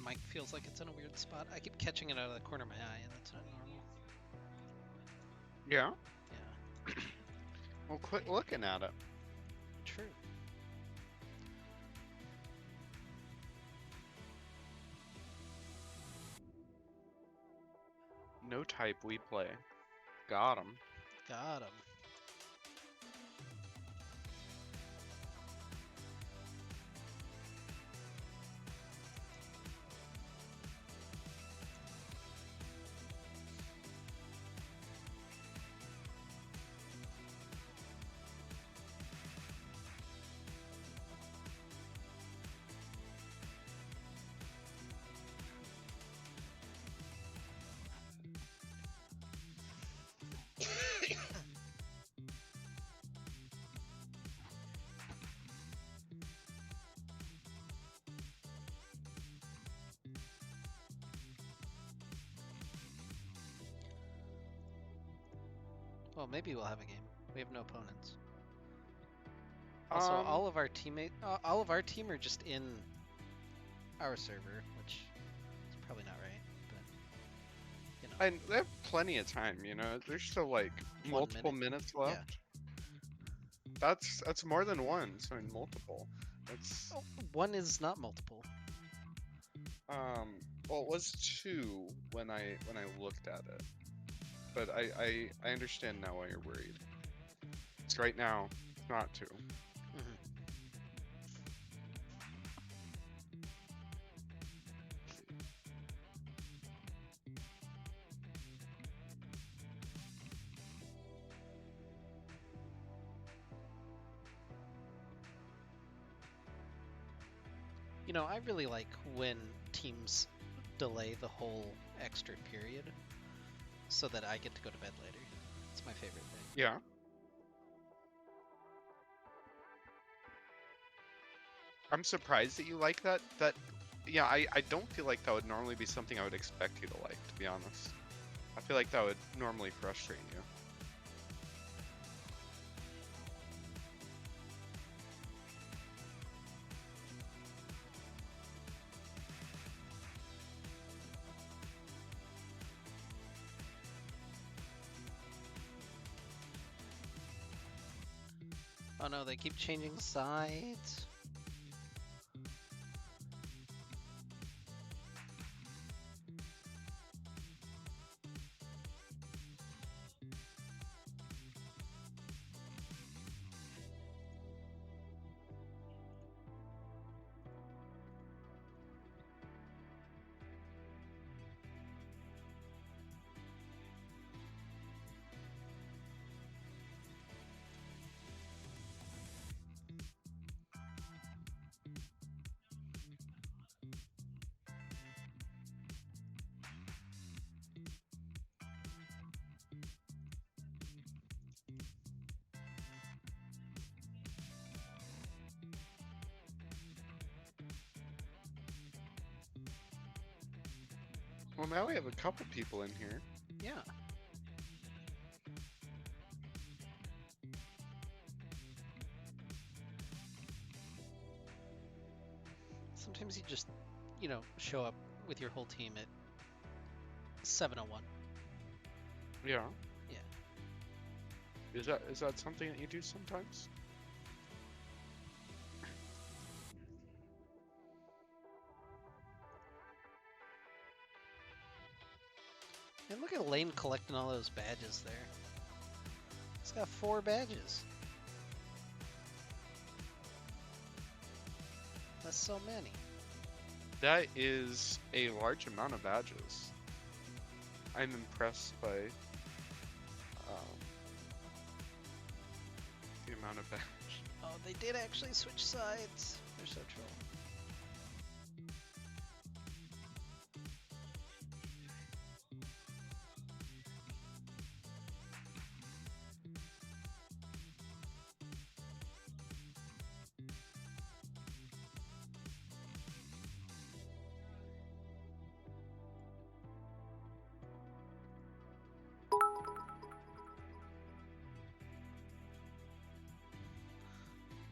mic feels like it's in a weird spot. I keep catching it out of the corner of my eye, and that's not normal. Yeah? Yeah. Well, quit looking at it. True. No type we play. Got him. Got him. Well, maybe we'll have a game. We have no opponents. Also, all of our team are just in our server, which is probably not right, but you know. And they have plenty of time, you know. There's still like multiple minutes left. Yeah. That's more than one, so in multiple. That's one is not multiple. well, it was two when I looked at it, but I understand now why you're worried. It's right now, it's not two. Mm-hmm. You know, I really like when teams delay the whole extra period so that I get to go to bed later. It's my favorite thing. Yeah. I'm surprised that you like that. Yeah, I don't feel like that would normally be something I would expect you to like, to be honest. I feel like that would normally frustrate you. Oh no, they keep changing sides. Well, now we have a couple people in here. Yeah. Sometimes you just, show up with your whole team at 7:01. Yeah. Yeah. Is that something that you do sometimes? And look at Lane collecting all those badges there. He's got 4 badges. That's so many. That is a large amount of badges. I'm impressed by the amount of badges. Oh, they did actually switch sides. They're so troll.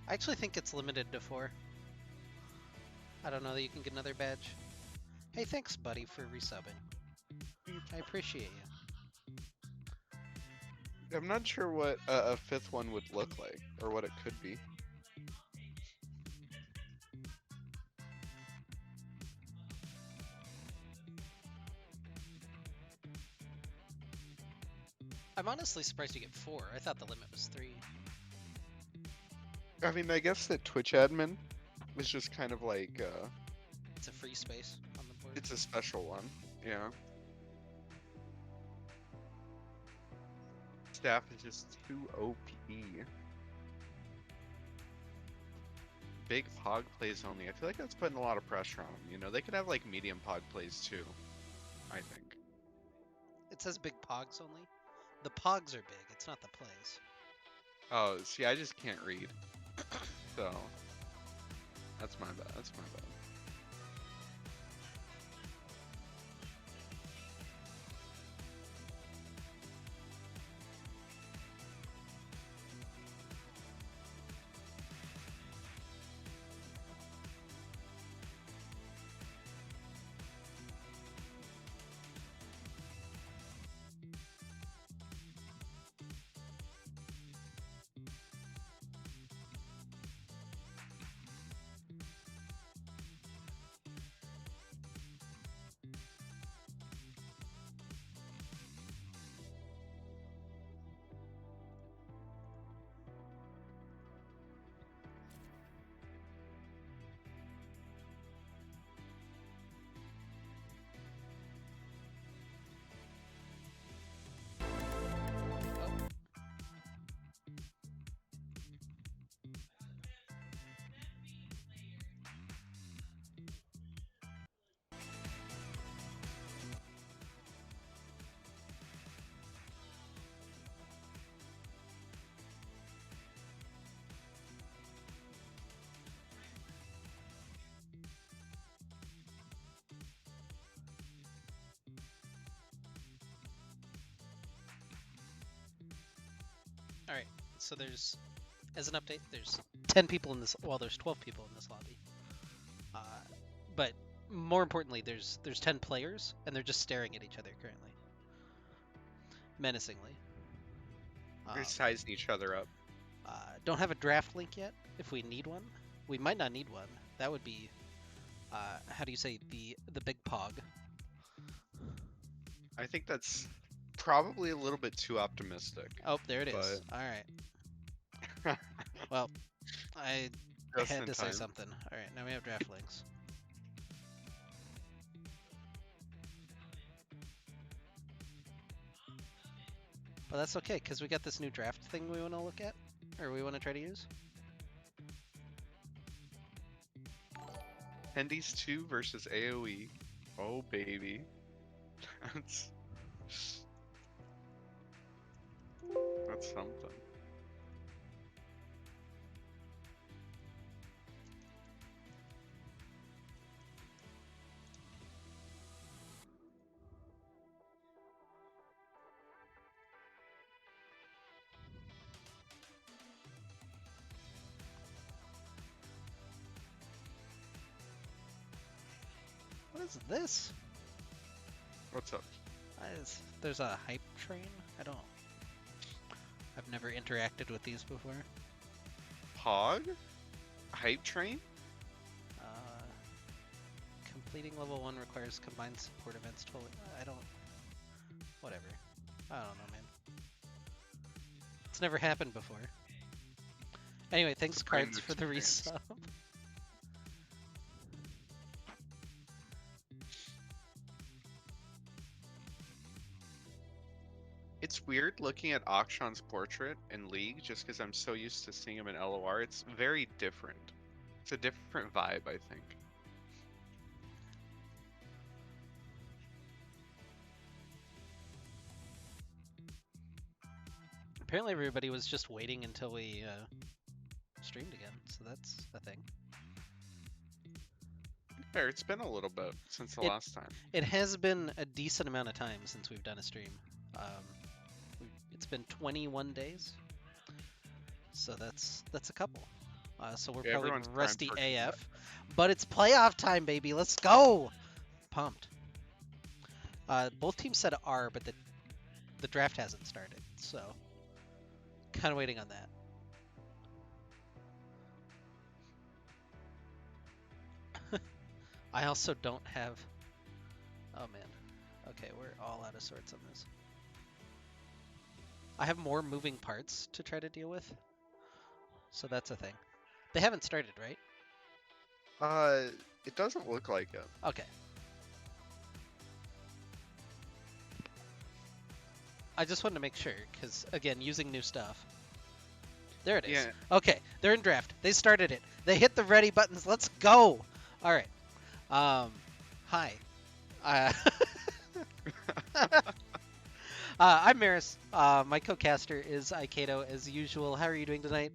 I actually think it's limited to 4. I don't know that you can get another badge. Hey, thanks, buddy, for resubbing. I appreciate you. I'm not sure what a fifth one would look like, or what it could be. I'm honestly surprised you get 4. I thought the limit was 3. I mean, I guess that Twitch admin is just kind of like, It's a free space on the board. it's a special one, yeah. Staff is just too OP. Big Pog plays only. I feel like that's putting a lot of pressure on them. You know, they could have like medium Pog plays too, I think. It says big pogs only. The pogs are big, it's not the plays. Oh, see, I just can't read. So, that's my bad. That's my bad. Alright, so there's, as an update, there's 10 people in this, well, there's 12 people in this lobby. But more importantly, there's 10 players, and they're just staring at each other currently. Menacingly. They're sizing each other up. Don't have a draft link yet, if we need one. We might not need one. That would be, how do you say, the big pog. I think that's probably a little bit too optimistic. Oh, there it is. Alright. Well, I Just had in to say time. something. Alright, now we have draft links. But that's okay, because we got this new draft thing we want to look at, or we want to try to use. Hendy's 2 versus AOE. Oh, baby. That's something. What is this? What's up? There's a hype train? I've never interacted with these before. Pog? Hype train? Completing level 1 requires combined support events. Whatever. I don't know, man. It's never happened before. Anyway, thanks, Cards, for the resub. It's weird looking at Akshan's portrait in League just because I'm so used to seeing him in LOR. It's very different. It's a different vibe, I think. Apparently everybody was just waiting until we streamed again, so that's a thing. Fair, it's been a little bit since the last time. It has been a decent amount of time since we've done a stream. It's been 21 days, so that's a couple. So we're probably rusty AF, but it's playoff time, baby. Let's go! pumped. Both teams said R, but the draft hasn't started, so kind of waiting on that. I also don't have. Oh man. Okay, we're all out of sorts on this. I have more moving parts to try to deal with, so that's a thing. They haven't started, right? It doesn't look like it. Okay. I just wanted to make sure, because again, using new stuff. There it is. Yeah. Okay, they're in draft. They started it. They hit the ready buttons. Let's go. All right. Hi. I'm Maris. My co-caster is Aikedo as usual. How are you doing tonight?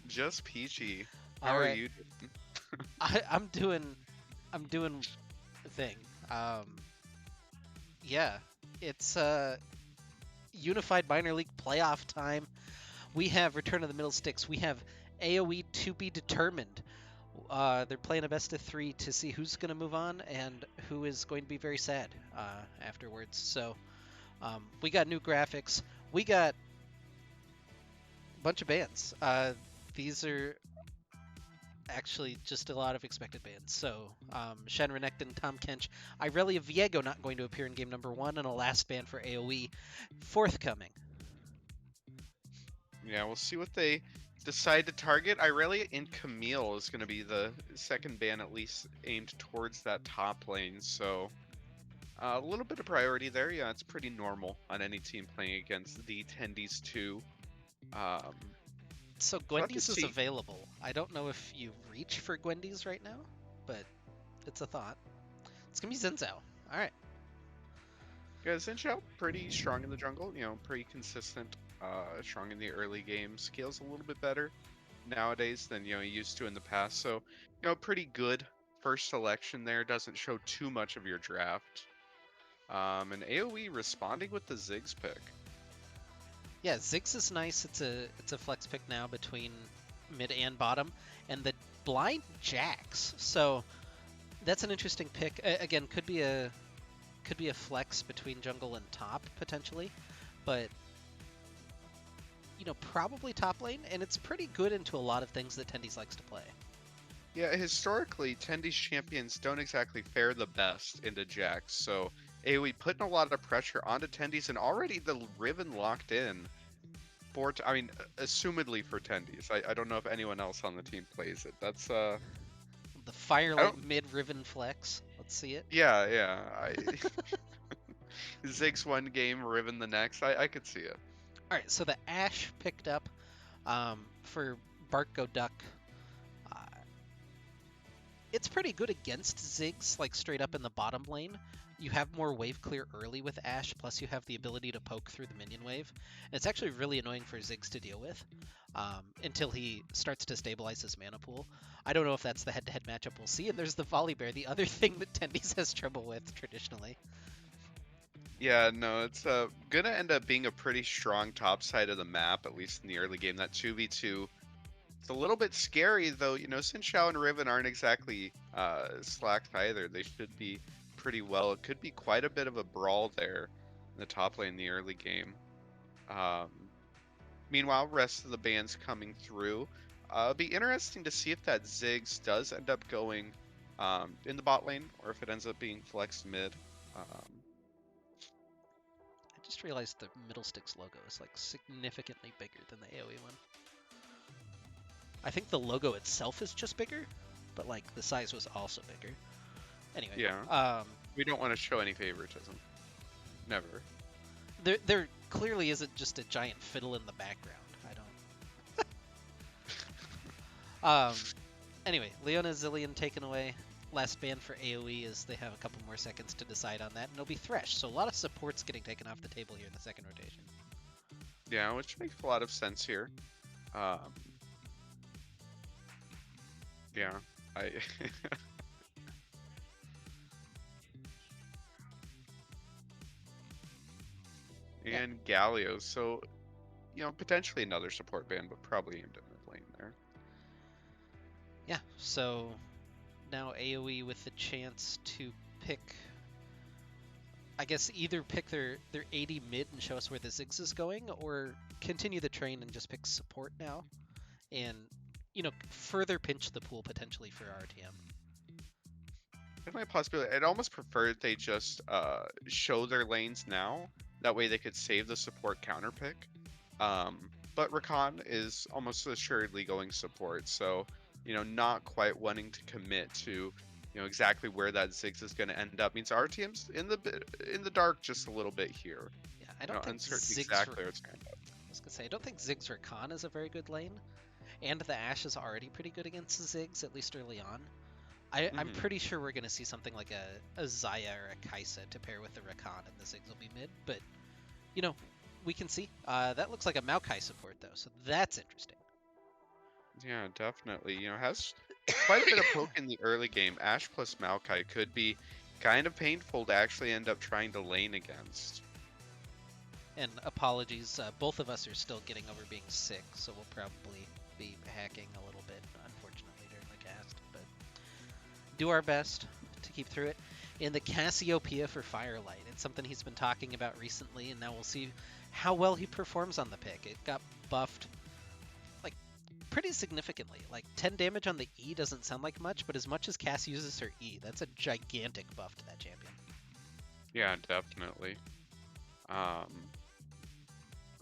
Just peachy. How All are right. you? I'm doing a thing. Yeah, it's Unified Minor League playoff time. We have Return of the Middlesticks. We have AOE to be determined. They're playing a best of 3 to see who's going to move on and who is going to be very sad afterwards. So we got new graphics. We got a bunch of bans. These are actually just a lot of expected bans. So Shen Renekton, Tom Kench, Irelia Viego not going to appear in game number 1, and a last ban for AOE forthcoming. Yeah, we'll see what they decide to target. Irelia and Camille is going to be the second ban, at least aimed towards that top lane. So a little bit of priority there. Yeah, it's pretty normal on any team playing against the Tendies too. So Gwendy's is available. I don't know if you reach for Gwendy's right now, but it's a thought. It's going to be Xin Zhao. All right. Yeah, Xin Zhao pretty strong in the jungle. You know, pretty consistent. Strong in the early game. Scales a little bit better nowadays than he used to in the past. So pretty good first selection there. Doesn't show too much of your draft. And AOE responding with the Ziggs pick. Yeah, Ziggs is nice. It's a flex pick now between mid and bottom, and the blind Jax. So that's an interesting pick. Again, could be a flex between jungle and top potentially, but probably top lane, and it's pretty good into a lot of things that Tendies likes to play. Yeah, historically, Tendies champions don't exactly fare the best into Jax, so AoE putting a lot of pressure onto Tendies, and already the Riven locked in for, assumedly for Tendies. I don't know if anyone else on the team plays it. That's the Firelight mid Riven flex. Let's see it. Yeah. Ziggs one game, Riven the next. I could see it. All right, so the Ashe picked up for Barco Duck. It's pretty good against Ziggs, like straight up in the bottom lane. You have more wave clear early with Ashe, plus you have the ability to poke through the minion wave. And it's actually really annoying for Ziggs to deal with until he starts to stabilize his mana pool. I don't know if that's the head-to-head matchup we'll see. And there's the Volley Bear, the other thing that Tendies has trouble with traditionally. Yeah, no, it's gonna end up being a pretty strong top side of the map, at least in the early game. That 2v2. It's a little bit scary, though. Xin Zhao and Riven aren't exactly slacked either. They should be pretty well. It could be quite a bit of a brawl there in the top lane in the early game. Meanwhile, rest of the bans coming through. It'll be interesting to see if that Ziggs does end up going in the bot lane, or if it ends up being flexed mid. I just realized the Middlesticks logo is like significantly bigger than the AoE one. I think the logo itself is just bigger, but like the size was also bigger. Anyway. Yeah. We don't want to show any favoritism. Never. There clearly isn't just a giant fiddle in the background. I don't. Anyway, Leona Zillion taken away. Last ban for AoE is they have a couple more seconds to decide on that, and it'll be Thresh. So a lot of supports getting taken off the table here in the second rotation. Yeah, which makes a lot of sense here. Yeah, and Galio, so potentially another support ban, but probably aimed at mid lane there. Yeah, so now AoE with the chance to pick, I guess, either pick their AD mid and show us where the Ziggs is going, or continue the train and just pick support now, and further pinch the pool potentially for RTM. It might possibility. I'd almost prefer if they just show their lanes now. That way they could save the support counter pick. But Rakan is almost assuredly going support, so not quite wanting to commit to exactly where that Ziggs is going to end up means RTM's in the dark just a little bit here. Yeah, I don't think uncertain Ziggs exactly where it's going to end up. I was gonna say I don't think Ziggs Rakan is a very good lane, and the Ashe is already pretty good against Ziggs, at least early on. I'm pretty sure we're going to see something like a Xayah or a Kai'Sa to pair with the Rakan, and the Ziggs will be mid. But, we can see. That looks like a Maokai support, though, so that's interesting. Yeah, definitely. Has quite a bit of poke in the early game. Ashe plus Maokai could be kind of painful to actually end up trying to lane against. And apologies, both of us are still getting over being sick, so we'll probably be hacking a little bit, unfortunately, during the cast. But do our best to keep through it. In the Cassiopeia for Firelight, it's something he's been talking about recently, and now we'll see how well he performs on the pick. It got buffed like pretty significantly. Like 10 damage on the E doesn't sound like much, but as much as Cass uses her E, that's a gigantic buff to that champion. Yeah, definitely.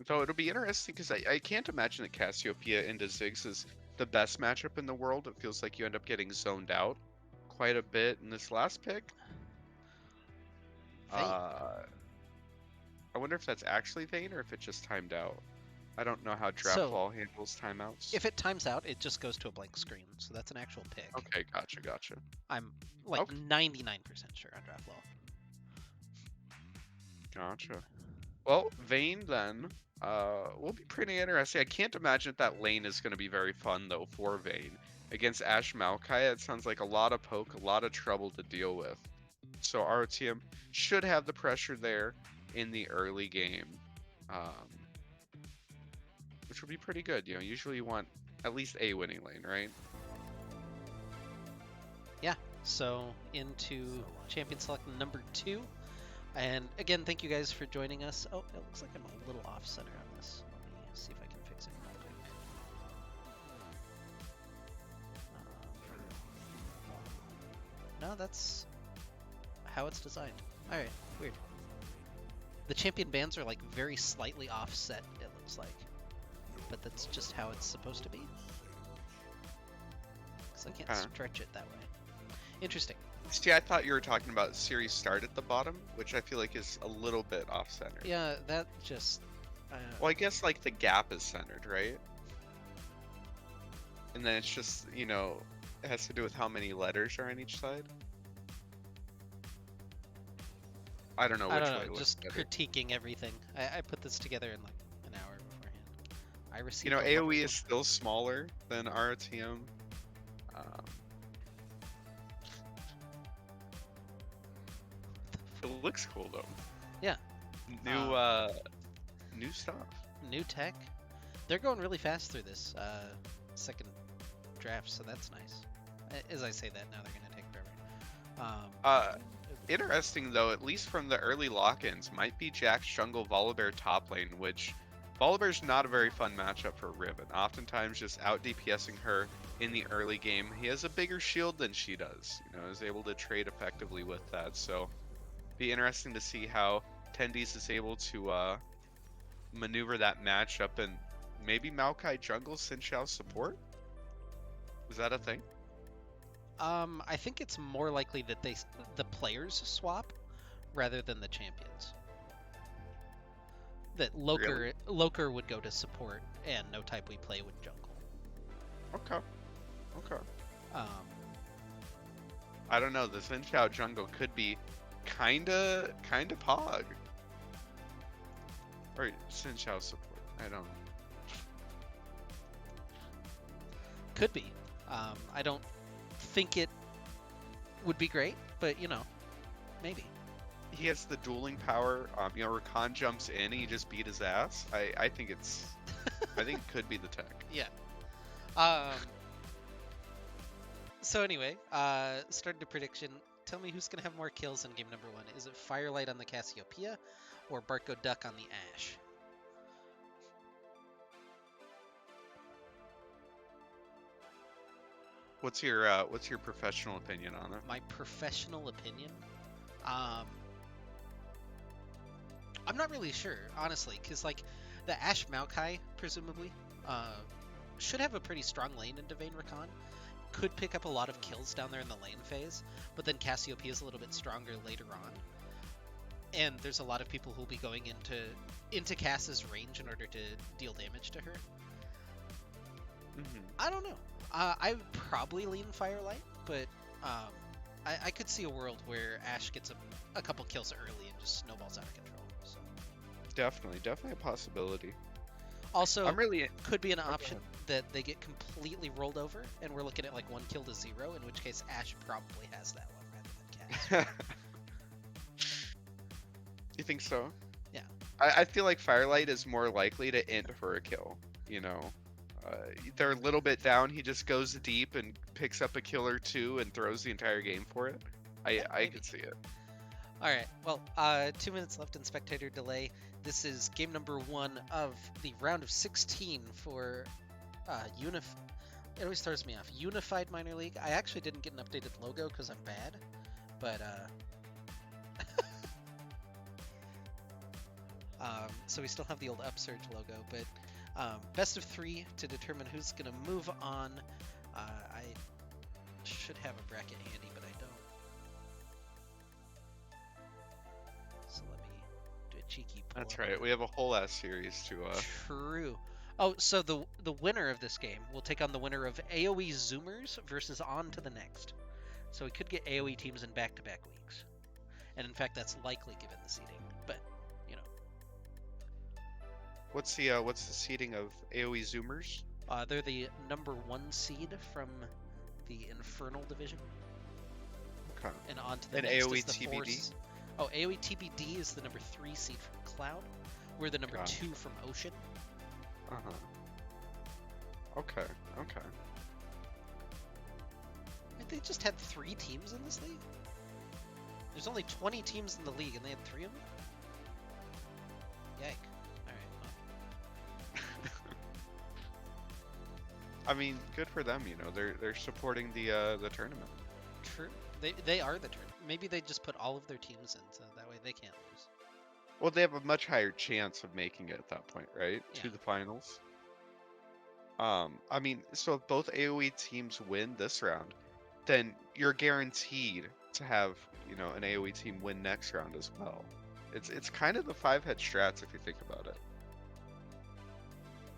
So it'll be interesting because I can't imagine that Cassiopeia into Ziggs is the best matchup in the world. It feels like you end up getting zoned out quite a bit in this last pick. I wonder if that's actually Vayne or if it just timed out. I don't know how Draftwall handles timeouts. If it times out, it just goes to a blank screen, so that's an actual pick. Okay, gotcha. I'm like 99% sure on Draftwall. Gotcha. Well, Vayne then will be pretty interesting. I can't imagine that lane is going to be very fun, though, for Vayne. Against Ashe Maokai, it sounds like a lot of poke, a lot of trouble to deal with. So RTM should have the pressure there in the early game, which would be pretty good. Usually you want at least a winning lane, right? Yeah, so into champion select number 2. And again, thank you guys for joining us. Oh, it looks like I'm a little off center on this. Let me see if I can fix it real quick. No, that's how it's designed. Alright, weird. The champion bands are like very slightly offset, it looks like. But that's just how it's supposed to be. Because I can't stretch it that way. Interesting. See, I thought you were talking about series start at the bottom, which I feel like is a little bit off-center. Yeah, that just... well, I guess like the gap is centered, right? And then it's just, it has to do with how many letters are on each side. I don't know which way. Just critiquing everything. I put this together in like an hour beforehand. I received. AOE is still smaller than RTM. It looks cool though. Yeah. New stuff. New tech. They're going really fast through this second draft, so that's nice. As I say that, now they're gonna take forever. Interesting though, at least from the early lock-ins, might be Jack's jungle Volibear top lane, which Volibear's not a very fun matchup for Riven. Oftentimes just out DPSing her in the early game. He has a bigger shield than she does, is able to trade effectively with that. So be interesting to see how Tendies is able to maneuver that matchup, and maybe Maokai jungle Xin Xiao support? Is that a thing? I think it's more likely that the players swap rather than the champions. That Loker would go to support and no type we play would jungle. Okay. I don't know. The Xin Xiao jungle could be kinda pog. Or Xin Xiao support. I don't know. Could be. I don't think it would be great, but maybe. He has the dueling power. Rakan jumps in and he just beat his ass. I think it's I think it could be the tech. Yeah. So anyway, started a prediction. tell me who's gonna have more kills in game number 1. Is it Firelight on the Cassiopeia or Barco Duck on the Ash? What's your professional opinion on it? My professional opinion? Um, I'm not really sure, honestly, because like the Ash Maokai, presumably, should have a pretty strong lane into Vayne Rakan. Could pick up a lot of kills down there in the lane phase, but then Cassiopeia is a little bit stronger later on. And there's a lot of people who'll be going into Cass's range in order to deal damage to her. I don't know. I would probably lean Firelight, but I could see a world where Ash gets a couple kills early and just snowballs out of control. So Definitely a possibility. also, I'm really could be an option that they get completely rolled over, and we're looking at like 1 kill to 0, in which case Ash probably has that one rather than Cass. You think so? Yeah. I feel like Firelight is more likely to end for a kill. You know, they're a little bit down. He just goes deep and picks up a kill or 2 and throws the entire game for it. I could see it. All right. Well, 2 minutes left in spectator delay. This is game number 1 of the round of 16 for It always throws me off. Unified Minor League. I actually didn't get an updated logo because I'm bad, but so we still have the old Upsurge logo. But best of 3 to determine who's gonna move on. I should have a bracket handy, but I don't. So let me do a cheeky pull. That's right. We have a whole ass series to. True. Oh, so the winner of this game will take on the winner of AOE Zoomers versus On to the Next. So we could get AOE teams in back-to-back weeks. And in fact, that's likely given the seeding. But, you know. What's the seeding of AOE Zoomers? They're the number 1 seed from the Infernal division. Okay. And On to the and Next AOE is the TBD? Oh, AOE TBD is the number 3 seed from Cloud. We're the number 2 from Ocean. Okay. They just had 3 teams in this league? There's only 20 teams in the league, and they had 3 of them? Yike. Alright, well. I mean, good for them, you know. They're supporting the tournament. True. They are the tournament. Maybe they just put all of their teams in, so that way they can't lose. Well, they have a much higher chance of making it at that point, right? Yeah. To the finals. I mean, so if both AOE teams win this round, then you're guaranteed to have, you know, an AOE team win next round as well. It's kind of the 5-head strats if you think about it.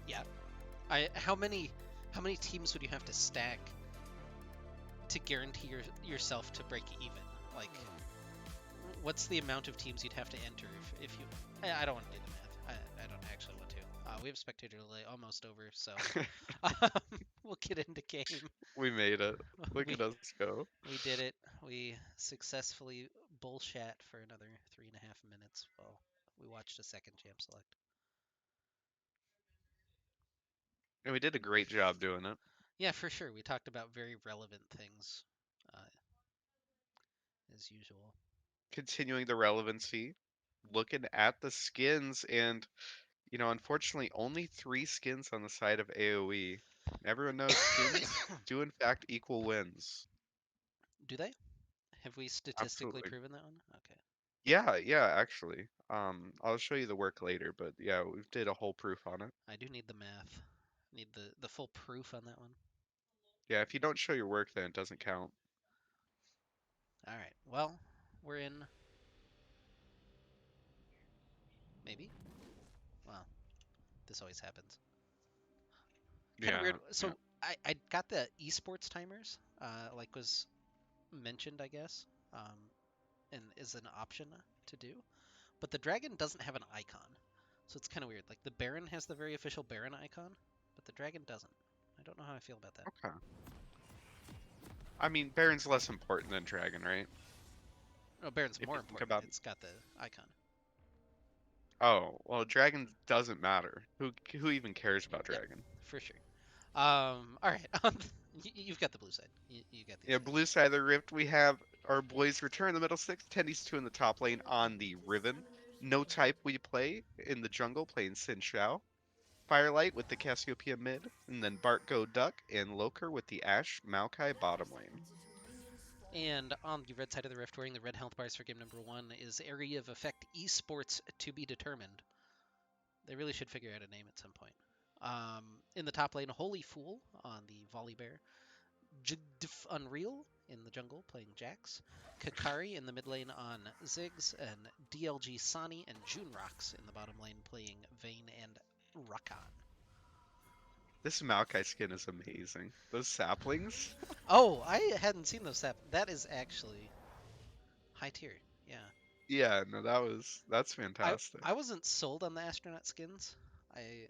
Yeah. How many teams would you have to stack to guarantee yourself to break even? Like, what's the amount of teams you'd have to enter if you... I don't want to do the math. I don't actually want to. We have spectator delay almost over, so we'll get into game. We made it. Look at us go. We did it. We successfully bullshat for another 3.5 minutes while we watched a second champ select. And we did a great job doing it. Yeah, for sure. We talked about very relevant things, as usual. Continuing the relevancy, looking at the skins, and you know, unfortunately, only 3 skins on the side of AOE. Everyone knows skins do in fact equal wins. Do they? Have we statistically Absolutely. proven that one? Okay. Yeah, actually. I'll show you the work later, but yeah, we did a whole proof on it. I do need the math. Need the full proof on that one. Yeah, if you don't show your work, then it doesn't count. All right. Well, we're in. Maybe. Well, this always happens. Kind of weird. So yeah. I got the esports timers, like was mentioned, I guess, and is an option to do, but the dragon doesn't have an icon, so it's kind of weird. Like the Baron has the very official Baron icon, but the dragon doesn't. I don't know how I feel about that. Okay. I mean, Baron's less important than Dragon, right? No, Baron's If more you think important. about... It's got the icon. Oh, well, Dragon doesn't matter. Who even cares about Dragon? Yep, for sure. All right. You've got the blue side. You got the Yeah, blue side of the rift. We have our boys return the Middlesticks. Tendy's 2 in the top lane on the Riven. No type we play in the jungle, playing Xin Shao. Firelight with the Cassiopeia mid, and then Bart Go Duck and Loker with the Ashe Maokai bottom lane. And on the red side of the rift, wearing the red health bars for game number 1, is Area of Effect Esports to be determined. They really should figure out a name at some point. In the top lane, Holy Fool on the Volley Bear. Jigdif Unreal in the jungle playing Jax. Kakari in the mid lane on Ziggs. And DLG Sani and Junrox in the bottom lane playing Vayne and Rakan. This Maokai skin is amazing. Those saplings. Oh, I hadn't seen those. That is actually high tier. Yeah. Yeah, no, that's fantastic. I wasn't sold on the astronaut skins. I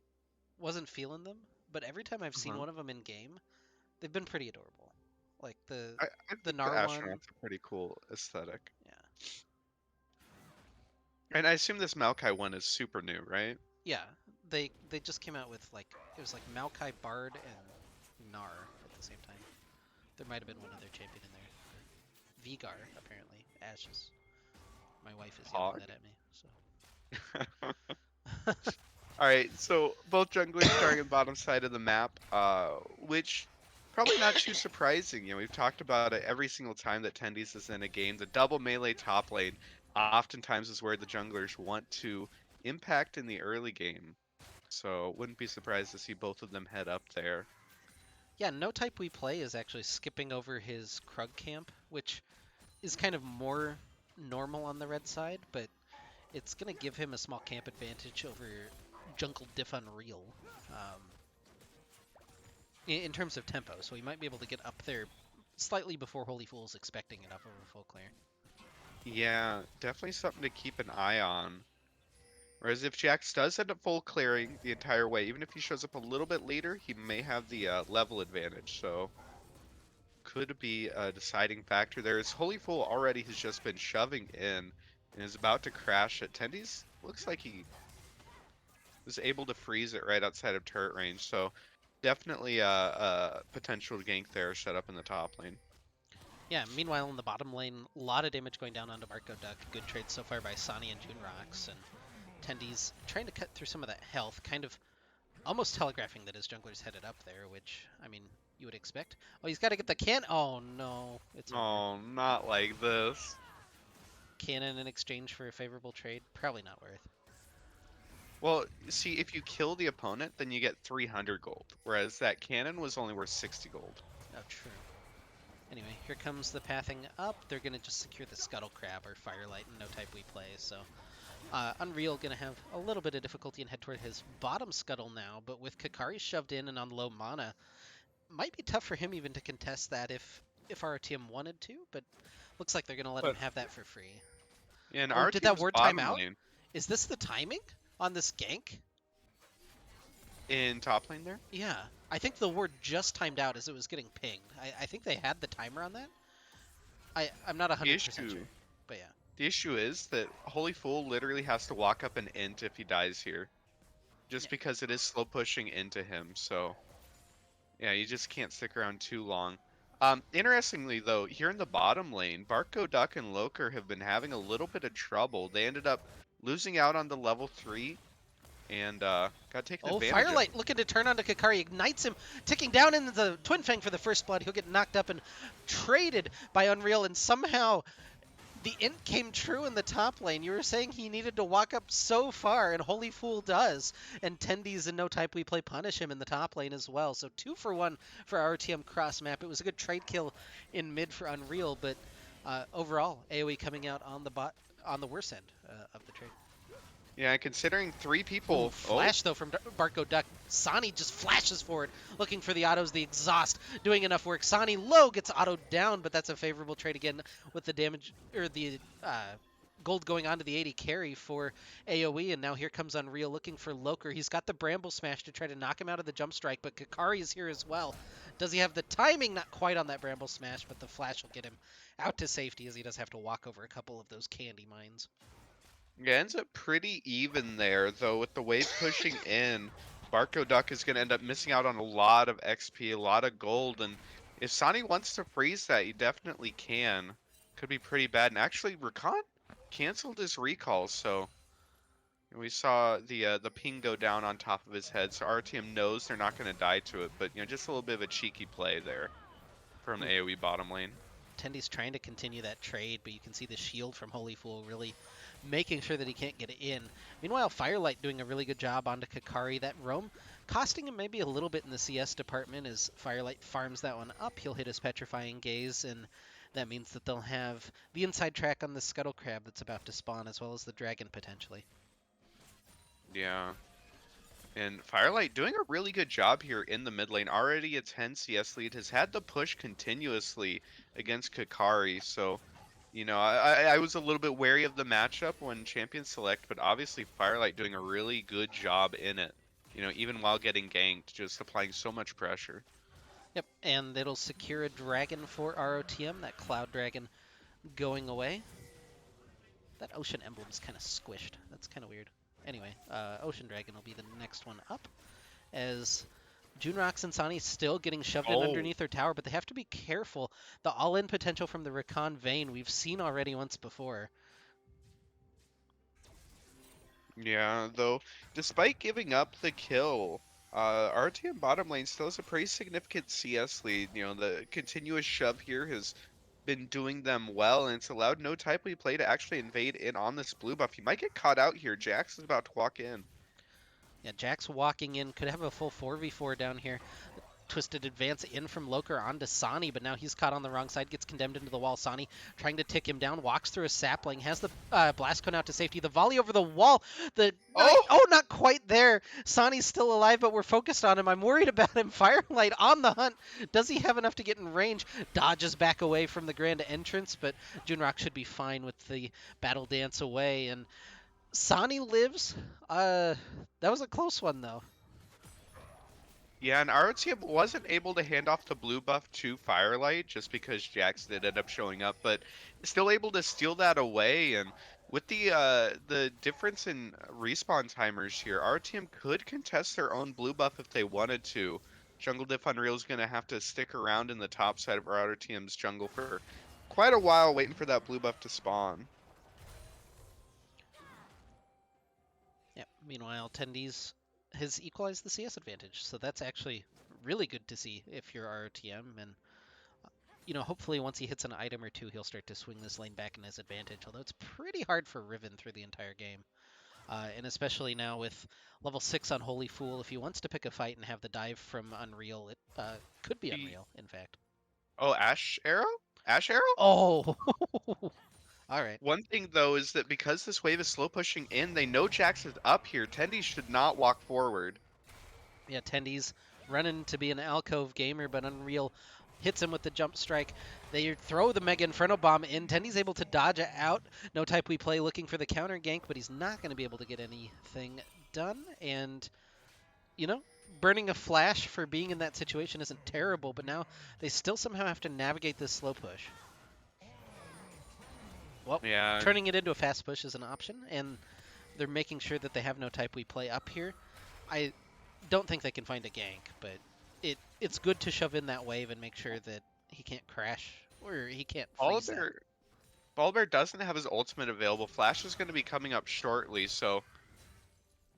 wasn't feeling them, but every time I've seen Uh-huh. one of them in game, they've been pretty adorable. Like I the think the Nar one. astronaut's a pretty cool aesthetic. Yeah. And I assume this Maokai one is super new, right? Yeah. They just came out with like it was like Maokai Bard and Gnar at the same time. There might have been one other champion in there. Vigar, apparently. Ashes. My wife is yelling Hog. that at me, so. All right, so both junglers starting on the bottom side of the map, which probably not too surprising. You know, we've talked about it every single time that Tendies is in a game. The double melee top lane oftentimes is where the junglers want to impact in the early game. So wouldn't be surprised to see both of them head up there. Yeah, no type we play is actually skipping over his Krug camp, which is kind of more normal on the red side, but it's going to give him a small camp advantage over Jungle Diff Unreal in terms of tempo, so he might be able to get up there slightly before Holy Fool's expecting it off of a full clear. Yeah, definitely something to keep an eye on. Whereas if Jax does end up full clearing the entire way, even if he shows up a little bit later, he may have the level advantage. So could be a deciding factor there. As Holy Fool already has just been shoving in and is about to crash it. Tendies looks like he was able to freeze it right outside of turret range. So definitely a potential gank there set up in the top lane. Yeah, meanwhile in the bottom lane, a lot of damage going down onto Marco Duck. Good trade so far by Sani and Junrox, and Tendies trying to cut through some of that health, kind of almost telegraphing that his jungler's headed up there, which, I mean, you would expect. Oh, he's got to get the can. Oh, no. It's over. Oh, not like this. Cannon in exchange for a favorable trade? Probably not worth. Well, see, if you kill the opponent, then you get 300 gold, whereas that cannon was only worth 60 gold. Oh, true. Anyway, here comes the pathing up. They're going to just secure the Scuttle Crab or Firelight and no type we play, so... Unreal going to have a little bit of difficulty and head toward his bottom Scuttle now, but with Kakari shoved in and on low mana, might be tough for him even to contest that if our team wanted to, but looks like they're going to let him have that for free. In Oh, our did that team's ward time bottom out? lane, Is this the timing on this gank? in top lane there? Yeah. I think the ward just timed out as it was getting pinged. I think they had the timer on that. I'm not 100% sure, but yeah. The issue is that Holy Fool literally has to walk up an int if he dies here. Just because it is slow pushing into him, so... Yeah, you just can't stick around too long. Interestingly, though, here in the bottom lane, Barco, Duck, and Loker have been having a little bit of trouble. They ended up losing out on the level 3 and got taken advantage of. Firelight looking to turn onto Kakari, ignites him, ticking down into the Twin Fang for the first blood. He'll get knocked up and traded by Unreal, and somehow the int came true in the top lane. You were saying he needed to walk up so far, and Holy Fool does. And Tendies and No Type We Play punish him in the top lane as well. So 2 for 1 for our TM cross map. It was a good trade kill in mid for Unreal, but overall, AOE coming out on the worst end of the trade. Yeah, considering 3 people... Ooh, flash, though, from Barco Duck. Sani just flashes forward, looking for the autos, the exhaust, doing enough work. Sani low gets autoed down, but that's a favorable trade again with the damage, or the gold going on to the 80 carry for AoE, and now here comes Unreal looking for Loker. He's got the Bramble Smash to try to knock him out of the jump strike, but Kakari is here as well. Does he have the timing? Not quite on that Bramble Smash, but the flash will get him out to safety as he does have to walk over a couple of those candy mines. Yeah, ends up pretty even there, though, with the wave pushing in. Barco Duck is going to end up missing out on a lot of XP, a lot of gold, and if Sani wants to freeze that, he definitely can. could be pretty bad. And actually, Rakan canceled his recall, so we saw the ping go down on top of his head. So RTM knows they're not going to die to it, but just a little bit of a cheeky play there from the Ooh, AOE bottom lane. Tendy's trying to continue that trade, but you can see the shield from Holy Fool really making sure that he can't get it in. Meanwhile, Firelight doing a really good job onto Kakari. That roam costing him maybe a little bit in the CS department as Firelight farms that one up. He'll hit his Petrifying Gaze, and that means that they'll have the inside track on the Scuttle Crab that's about to spawn, as well as the Dragon potentially. Yeah. And Firelight doing a really good job here in the mid lane. Already a 10 CS lead, has had the push continuously against Kakari. So, I was a little bit wary of the matchup when Champion Select, but obviously Firelight doing a really good job in it. Even while getting ganked, just applying so much pressure. Yep, and it'll secure a Dragon for ROTM, that Cloud Dragon going away. That Ocean Emblem's kind of squished. That's kind of weird. Anyway, Ocean Dragon will be the next one up, as Junrox and Sani still getting shoved in underneath their tower, but they have to be careful. The all-in potential from the Rakan Vayne we've seen already once before. Yeah, though, despite giving up the kill, RTM bottom lane still has a pretty significant CS lead. The continuous shove here has been doing them well, and it's allowed no type we play to actually invade in on this blue buff. He might get caught out here. Jax is about to walk in. Yeah, Jax walking in, could have a full 4v4 down here. Twisted advance in from Loker onto Sani, but now he's caught on the wrong side, gets condemned into the wall. Sani trying to tick him down, walks through a sapling, has the blast cone out to safety. The volley over the wall. Not quite there. Sani's still alive, but we're focused on him. I'm worried about him. Firelight on the hunt. Does he have enough to get in range? Dodges back away from the grand entrance, but Junrock should be fine with the battle dance away. And Sani lives. That was a close one, though. Yeah, and ROTM wasn't able to hand off the blue buff to Firelight just because Jax did end up showing up, but still able to steal that away. And with the difference in respawn timers here, ROTM could contest their own blue buff if they wanted to. Jungle Diff Unreal is going to have to stick around in the top side of ROTM's jungle for quite a while, waiting for that blue buff to spawn. Yeah. Meanwhile, Tendy's has equalized the CS advantage, so that's actually really good to see if you're ROTM. And hopefully once he hits an item or two, he'll start to swing this lane back in his advantage. Although it's pretty hard for Riven through the entire game, and especially now with level 6 on Holy Fool, if he wants to pick a fight and have the dive from Unreal, it could be Unreal, in fact. Oh, Ash Arrow? Ash Arrow? Oh. All right. One thing, though, is that because this wave is slow pushing in, they know Jax is up here. Tendy should not walk forward. Yeah, Tendy's running to be an alcove gamer, but Unreal hits him with the jump strike. They throw the Mega Inferno Bomb in. Tendy's able to dodge it out. No type we play looking for the counter gank, but he's not going to be able to get anything done. And, burning a flash for being in that situation isn't terrible, but now they still somehow have to navigate this slow push. Well, Yeah. turning it into a fast push is an option, and they're making sure that they have no type we play up here. I don't think they can find a gank, but it's good to shove in that wave and make sure that he can't crash or he can't freeze that. Ballbear doesn't have his ultimate available. Flash is going to be coming up shortly, so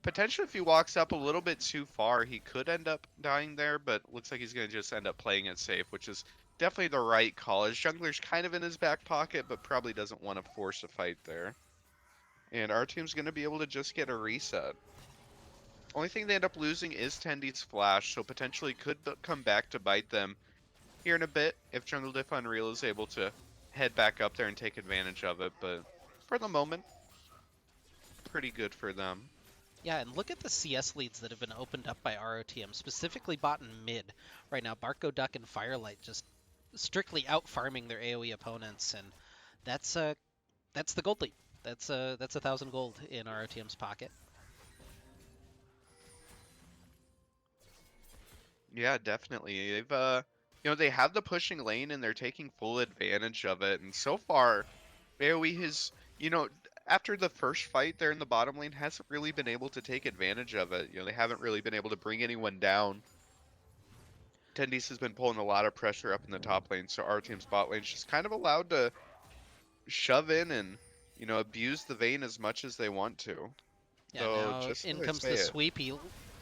potentially if he walks up a little bit too far, he could end up dying there, but looks like he's going to just end up playing it safe, which is definitely the right call. His jungler's kind of in his back pocket, but probably doesn't want to force a fight there. And our team's going to be able to just get a reset. Only thing they end up losing is Tendy's flash, so potentially could come back to bite them here in a bit if Jungle Diff Unreal is able to head back up there and take advantage of it. But for the moment, pretty good for them. Yeah, and look at the CS leads that have been opened up by ROTM, specifically bot and mid. Right now, Barco Duck and Firelight just strictly out farming their AOE opponents, and that's the gold lead. That's 1,000 gold in ROTM's pocket. Yeah, definitely. They have the pushing lane and they're taking full advantage of it. And so far, AoE has, after the first fight there in the bottom lane, hasn't really been able to take advantage of it. They haven't really been able to bring anyone down. Tendies has been pulling a lot of pressure up in the top lane, so our team's bot lane's just kind of allowed to shove in and, abuse the Vayne as much as they want to. Yeah, Though, now just as in I comes say the it. sweep. He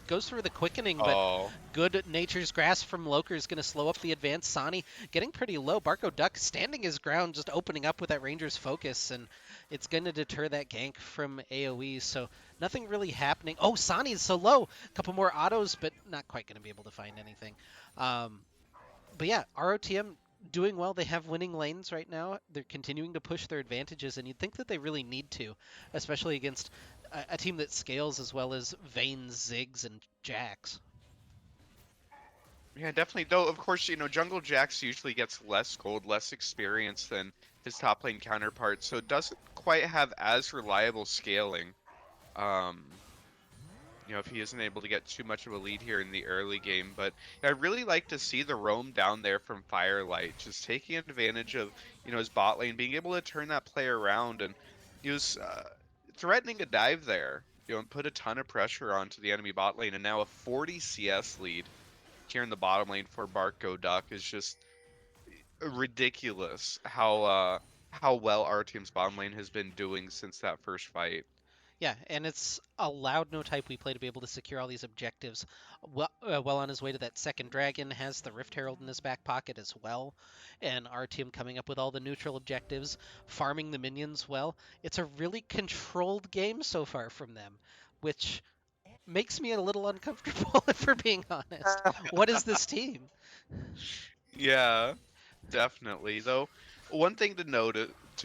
goes through the quickening, but Oh, good Nature's Grasp from Loker is going to slow up the advance. Sani getting pretty low. Barco Duck standing his ground, just opening up with that Ranger's focus, and it's going to deter that gank from AoE. So nothing really happening. Oh, Sani's so low. A couple more autos, but not quite going to be able to find anything. Um, but yeah, ROTM doing well. They have winning lanes right now. They're continuing to push their advantages, and you'd think that they really need to, especially against a team that scales as well as Vayne's, Ziggs, and Jax. yeah, definitely. Though, of course, Jungle Jax usually gets less gold, less experience than his top lane counterpart, so it doesn't quite have as reliable scaling. Um, if he isn't able to get too much of a lead here in the early game. But I really like to see the roam down there from Firelight, just taking advantage of, his bot lane, being able to turn that play around, and he was threatening a dive there, and put a ton of pressure onto the enemy bot lane, and now a 40 CS lead here in the bottom lane for Barco Duck is just ridiculous how well our team's bottom lane has been doing since that first fight. Yeah, and it's allowed no type we play to be able to secure all these objectives. Well on his way to that second dragon, has the Rift Herald in his back pocket as well, and our team coming up with all the neutral objectives, farming the minions well. It's a really controlled game so far from them, which makes me a little uncomfortable if we're being honest. What is this team? Yeah. Definitely, though. One thing to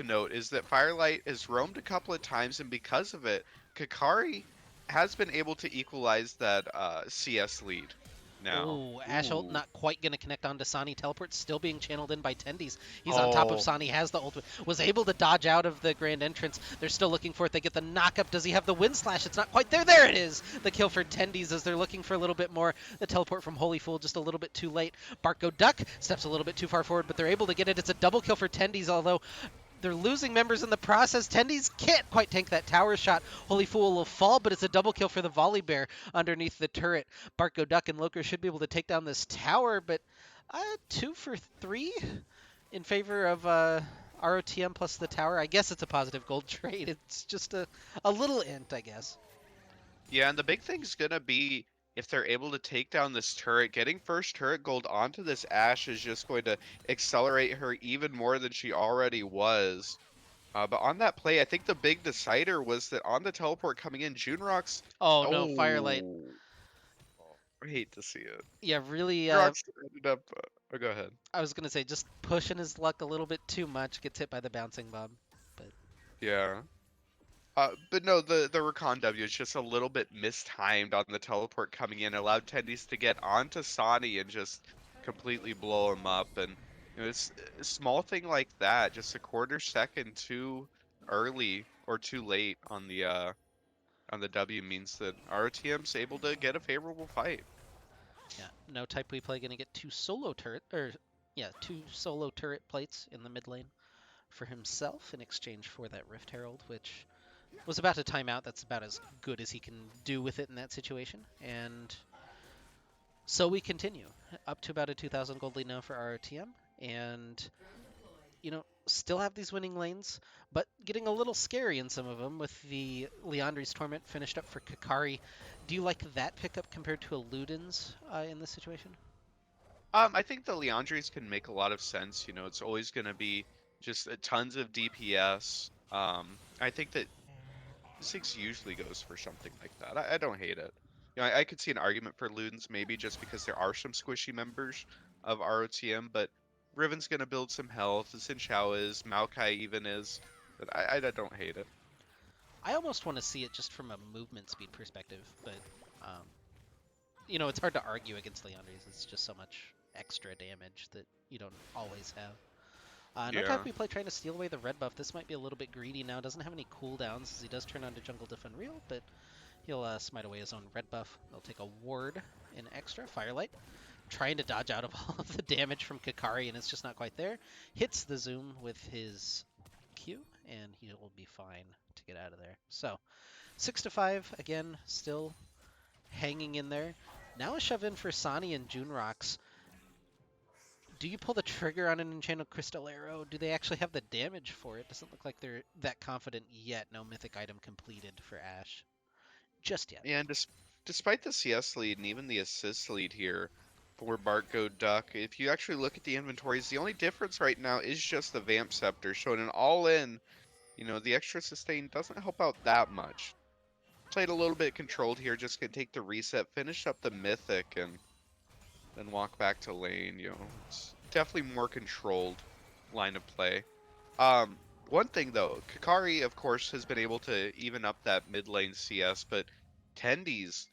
note is that Firelight has roamed a couple of times, and because of it, Kakari has been able to equalize that CS lead now. Oh, Ash ult Ooh. not quite going to connect onto Sani. Teleport still being channeled in by Tendies. He's on top of Oh, Sani, has the ult, was able to dodge out of the grand entrance. They're still looking for it. They get the knockup. Does he have the wind slash? It's not quite there. There it is. The kill for Tendies as they're looking for a little bit more. The teleport from Holy Fool just a little bit too late. Barco Duck steps a little bit too far forward, but they're able to get it. It's a double kill for Tendies, although they're losing members in the process. Tendies can't quite tank that tower shot. Holy Fool will fall, but it's a double kill for the Volley Bear underneath the turret. Barco Duck and Loker should be able to take down this tower, but 2 for 3 in favor of ROTM plus the tower. I guess it's a positive gold trade. It's just a little int, I guess. yeah, and the big thing's gonna be if they're able to take down this turret. Getting first turret gold onto this Ashe is just going to accelerate her even more than she already was. But on that play, I think the big decider was that on the teleport coming in, Junrock's. Oh no, Firelight. Oh, I hate to see it. Yeah, really. Junrock's ended up. Oh, go ahead. I was gonna say just pushing his luck a little bit too much. Gets hit by the bouncing bomb. But Yeah. But no, the Recon W is just a little bit mistimed on the teleport coming in. Allowed Tendies to get onto Sani and just completely blow him up. And it's a small thing like that, just a quarter second too early or too late on the W means that RTM's able to get a favorable fight. yeah, no type we play gonna get two solo turret plates in the mid lane for himself in exchange for that Rift Herald, which was about to time out. That's about as good as he can do with it in that situation. And so we continue up to about a 2,000 gold lead now for ROTM, and still have these winning lanes, but getting a little scary in some of them with the Leandri's Torment finished up for Kakari. Do you like that pickup compared to a Luden's in this situation? I think the Leandres can make a lot of sense. It's always going to be just tons of DPS. I think that Six usually goes for something like that. I don't hate it. I could see an argument for Ludens maybe just because there are some squishy members of ROTM, but Riven's gonna build some health. Xin Chao is, Maokai even is, but I don't hate it. I almost want to see it just from a movement speed perspective, but um, it's hard to argue against Leandri's. It's just so much extra damage that you don't always have. No Yeah. type we play trying to steal away the red buff. This might be a little bit greedy now. Doesn't have any cooldowns as he does turn on to Jungle Diff Unreal, but he'll smite away his own red buff. They'll take a ward in extra. Firelight trying to dodge out of all of the damage from Kakari, and it's just not quite there. Hits the zoom with his Q, and he'll be fine to get out of there. So 6 to 5 again, still hanging in there. Now a shove in for Sani and Junrocks. Do you pull the trigger on an Enchanted Crystal Arrow? Do they actually have the damage for it? Doesn't look like they're that confident yet. No mythic item completed for Ashe. Just yet. And despite the CS lead and even the assist lead here for Barco Duck, if you actually look at the inventories, the only difference right now is just the Vamp Scepter. Showing an all-in, the extra sustain doesn't help out that much. Played a little bit controlled here, just gonna take the reset, finish up the Mythic, and then walk back to lane. It's definitely more controlled line of play. One thing though, Kakari of course has been able to even up that mid lane CS, but Tendies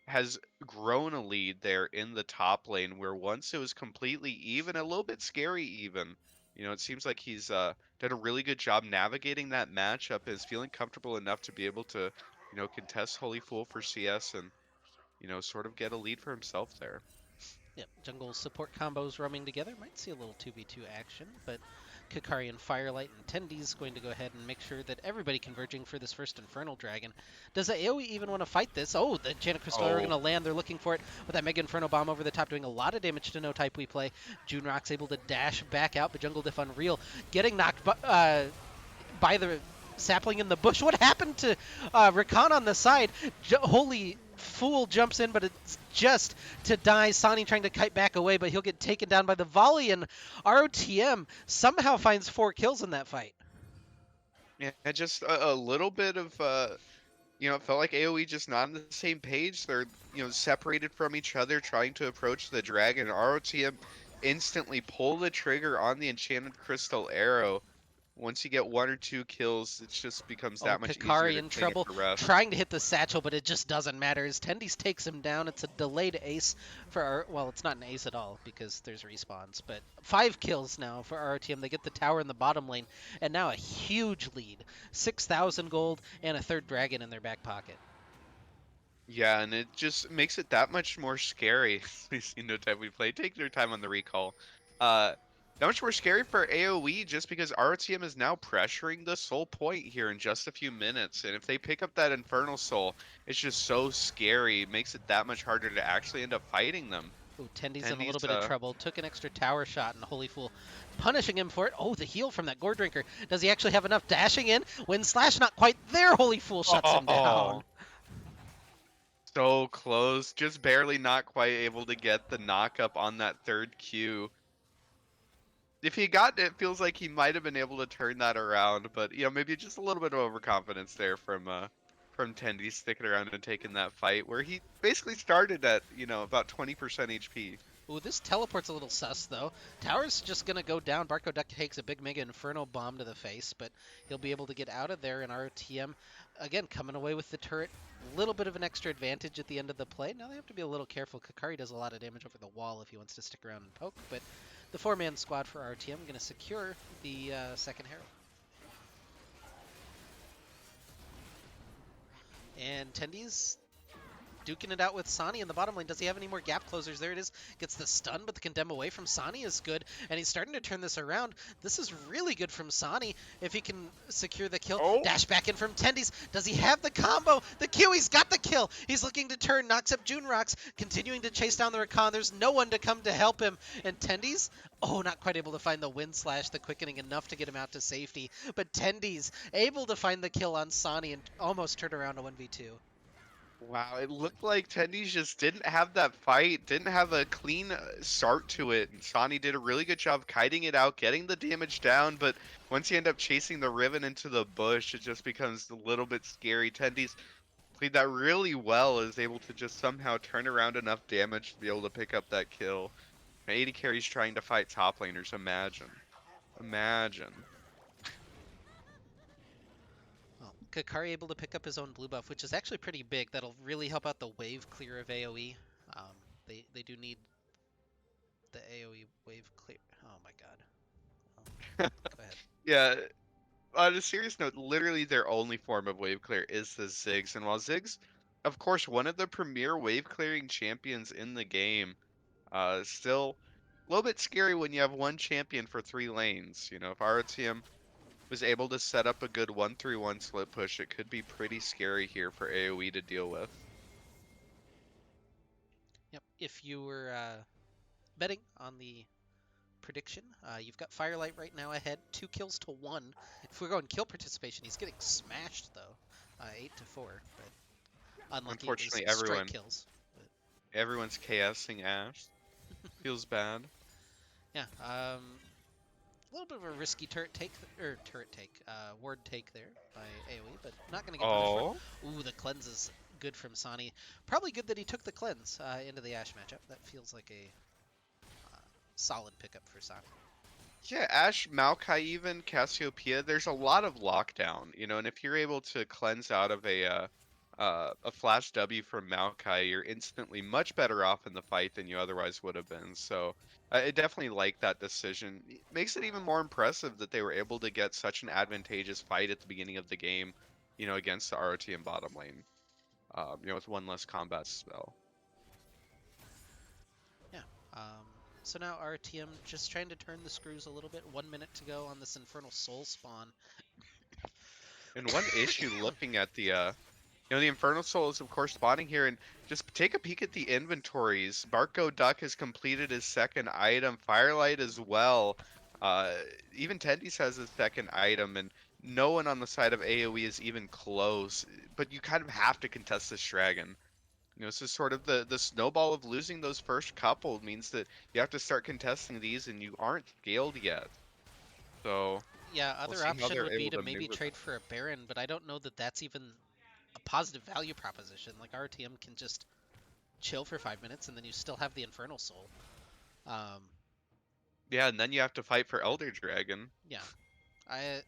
has grown a lead there in the top lane where once it was completely even, a little bit scary even. It seems like he's done a really good job navigating that matchup and is feeling comfortable enough to be able to, contest Holy Fool for CS and, sort of get a lead for himself there. Yep, jungle support combos roaming together. Might see a little 2v2 action, but Kakari and Firelight and Tendi's going to go ahead and make sure that everybody converging for this first Infernal Dragon. Does the AOE even want to fight this? Oh, the Enchanted Crystal are going to land. They're looking for it with that Mega Inferno Bomb over the top, doing a lot of damage to no type we play. Junrock's able to dash back out, but Jungle Diff Unreal getting knocked by the sapling in the bush. What happened to Rakan on the side? Holy Fool jumps in, but it's just to die. Sani trying to kite back away, but he'll get taken down by the volley, and ROTM somehow finds 4 kills in that fight. Yeah, just a little bit of it felt like AoE just not on the same page. They're, separated from each other, trying to approach the dragon. ROTM instantly pull the trigger on the Enchanted Crystal Arrow. Once you get 1 or 2 kills, it just becomes Oh, that much easier Kakari to in clean up trouble, the rest. trying to hit the satchel, but it just doesn't matter. As Tendies takes him down, it's a delayed ace for our, well, it's not an ace at all because there's respawns, but 5 kills now for ROTM. They get the tower in the bottom lane, and now a huge lead. 6,000 gold and a 3rd dragon in their back pocket. Yeah, and it just makes it that much more scary. We see no time we play. Take their time on the recall. That much more scary for AoE just because RTM is now pressuring the soul point here in just a few minutes. And if they pick up that Infernal Soul, it's just so scary. It makes it that much harder to actually end up fighting them. Ooh, Tendi's in a little Tendies, bit of trouble. Took an extra tower shot, and Holy Fool punishing him for it. Oh, the heal from that Gore Drinker. Does he actually have enough dashing in? Wind Slash not quite there. Holy Fool shuts him down. So close, just barely not quite able to get the knock up on that 3rd Q. If he got it, feels like he might have been able to turn that around, but maybe just a little bit of overconfidence there from Tendy sticking around and taking that fight where he basically started at, about 20% HP. Ooh, this teleport's a little sus, though. Tower's just going to go down. Barco Duck takes a big Mega Inferno Bomb to the face, but he'll be able to get out of there, and ROTM, again, coming away with the turret. A little bit of an extra advantage at the end of the play. Now they have to be a little careful. Kakari does a lot of damage over the wall if he wants to stick around and poke, but the 4-man squad for ROTM going to secure the 2nd Herald. And Tendi's duking it out with Sani in the bottom lane. Does he have any more gap closers? There it is. Gets the stun, but the condemn away from Sani is good, and he's starting to turn this around. This is really good from Sani if he can secure the kill. Oh. Dash back in from Tendies. Does he have the combo? The Q, he's got the kill. He's looking to turn, knocks up Junrocks, continuing to chase down the Rakan. There's no one to come to help him. And Tendies, oh, not quite able to find the Wind Slash, the quickening enough to get him out to safety. But Tendies able to find the kill on Sani and almost turn around a 1v2. Wow, it looked like Tendies just didn't have that fight, didn't have a clean start to it. And Sani did a really good job kiting it out, getting the damage down, but once you end up chasing the Riven into the bush, it just becomes a little bit scary. Tendies played that really well, is able to just somehow turn around enough damage to be able to pick up that kill. 80 carries trying to fight top laners, imagine. Imagine. Well, Kakari able to pick up his own blue buff, which is actually pretty big. That'll really help out the wave clear of AoE. They do need the AoE wave clear. Oh my god. Go ahead. Yeah, on a serious note, literally their only form of wave clear is the Ziggs. And while Ziggs, of course, one of the premier wave clearing champions in the game, still a little bit scary when you have one champion for 3 lanes. If ROTM was able to set up a good 1-3-1 split push, it could be pretty scary here for AoE to deal with. Yep. If you were betting on the prediction. You've got Firelight right now ahead, 2 kills to 1. If we're going kill participation, he's getting smashed though, 8 to 4. But unlucky it was Unfortunately, strike kills. But everyone's KSing Ash. Feels bad. yeah, a little bit of a risky ward take there by AOE, but not going to get punished for it. Oh, Ooh, the cleanse is good from Sani. Probably good that he took the cleanse into the Ashe matchup. That feels like a solid pickup for Sani. yeah, Ash, Maokai, even Cassiopeia. There's a lot of lockdown, and if you're able to cleanse out of a flash W from Maokai, you're instantly much better off in the fight than you otherwise would have been. So I definitely like that decision. It makes it even more impressive that they were able to get such an advantageous fight at the beginning of the game, against the ROTM bottom lane, with one less combat spell. Yeah. So now RTM just trying to turn the screws a little bit. 1 minute to go on this Infernal Soul spawn. And one issue looking at the Infernal Soul is of course spawning here, and just take a peek at the inventories. Barco Duck has completed his second item, Firelight as well. Uh, Even Tendies has his second item, and no one on the side of AoE is even close. But you kind of have to contest this dragon. This is sort of the snowball of losing those first couple means that you have to start contesting these, and you aren't scaled yet. So Yeah, we'll other see how option they're would be able to to maybe maneuver trade that. for a Baron, but I don't know that that's even a positive value proposition. Like RTM can just chill for 5 minutes and then you still have the Infernal Soul. Um, Yeah, and then you have to fight for Elder Dragon. yeah, I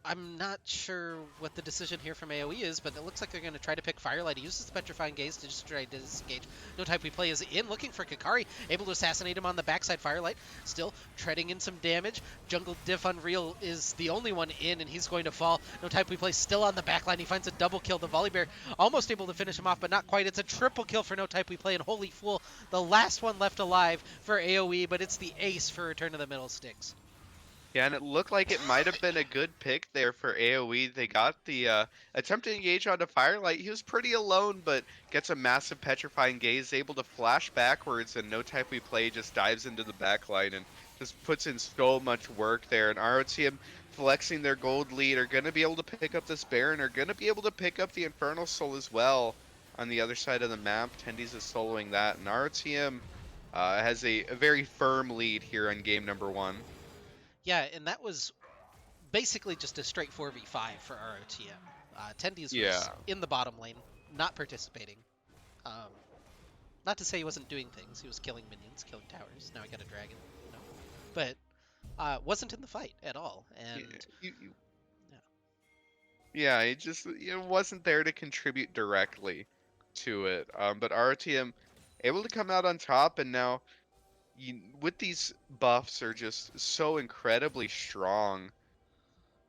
I'm not sure what the decision here from AoE is, but it looks like they're going to try to pick Firelight. He uses the Petrifying Gaze to just try to disengage. No Type We Play is in, looking for Kakari, able to assassinate him on the backside. Firelight still treading in some damage. Jungle Diff Unreal is the only one in, and he's going to fall. No Type We Play still on the backline. He finds a double kill. The Volley Bear almost able to finish him off, but not quite. It's a triple kill for No Type We Play, and holy fool, the last one left alive for AoE, but it's the ace for Return to the Middlesticks. Yeah, and it looked like it might have been a good pick there for AoE. They got the attempt to engage onto Firelight. He was pretty alone, but gets a massive Petrifying Gaze, able to flash backwards, and No Type We Play just dives into the backline and just puts in so much work there. And ROTM flexing their gold lead are going to be able to pick up this Baron, are going to be able to pick up the Infernal Soul as well on the other side of the map. Tendies is soloing that, and ROTM has a very firm lead here on game number 1. Yeah, and that was basically just a straight 4v5 for ROTM. Tendies was Yeah. in the bottom lane, not participating. Um, Not to say he wasn't doing things. He was killing minions, killing towers. Now he got a dragon, But wasn't in the fight at all. Yeah, And yeah, yeah, he just wasn't there to contribute directly to it. But RTM able to come out on top, and now with these buffs are just so incredibly strong.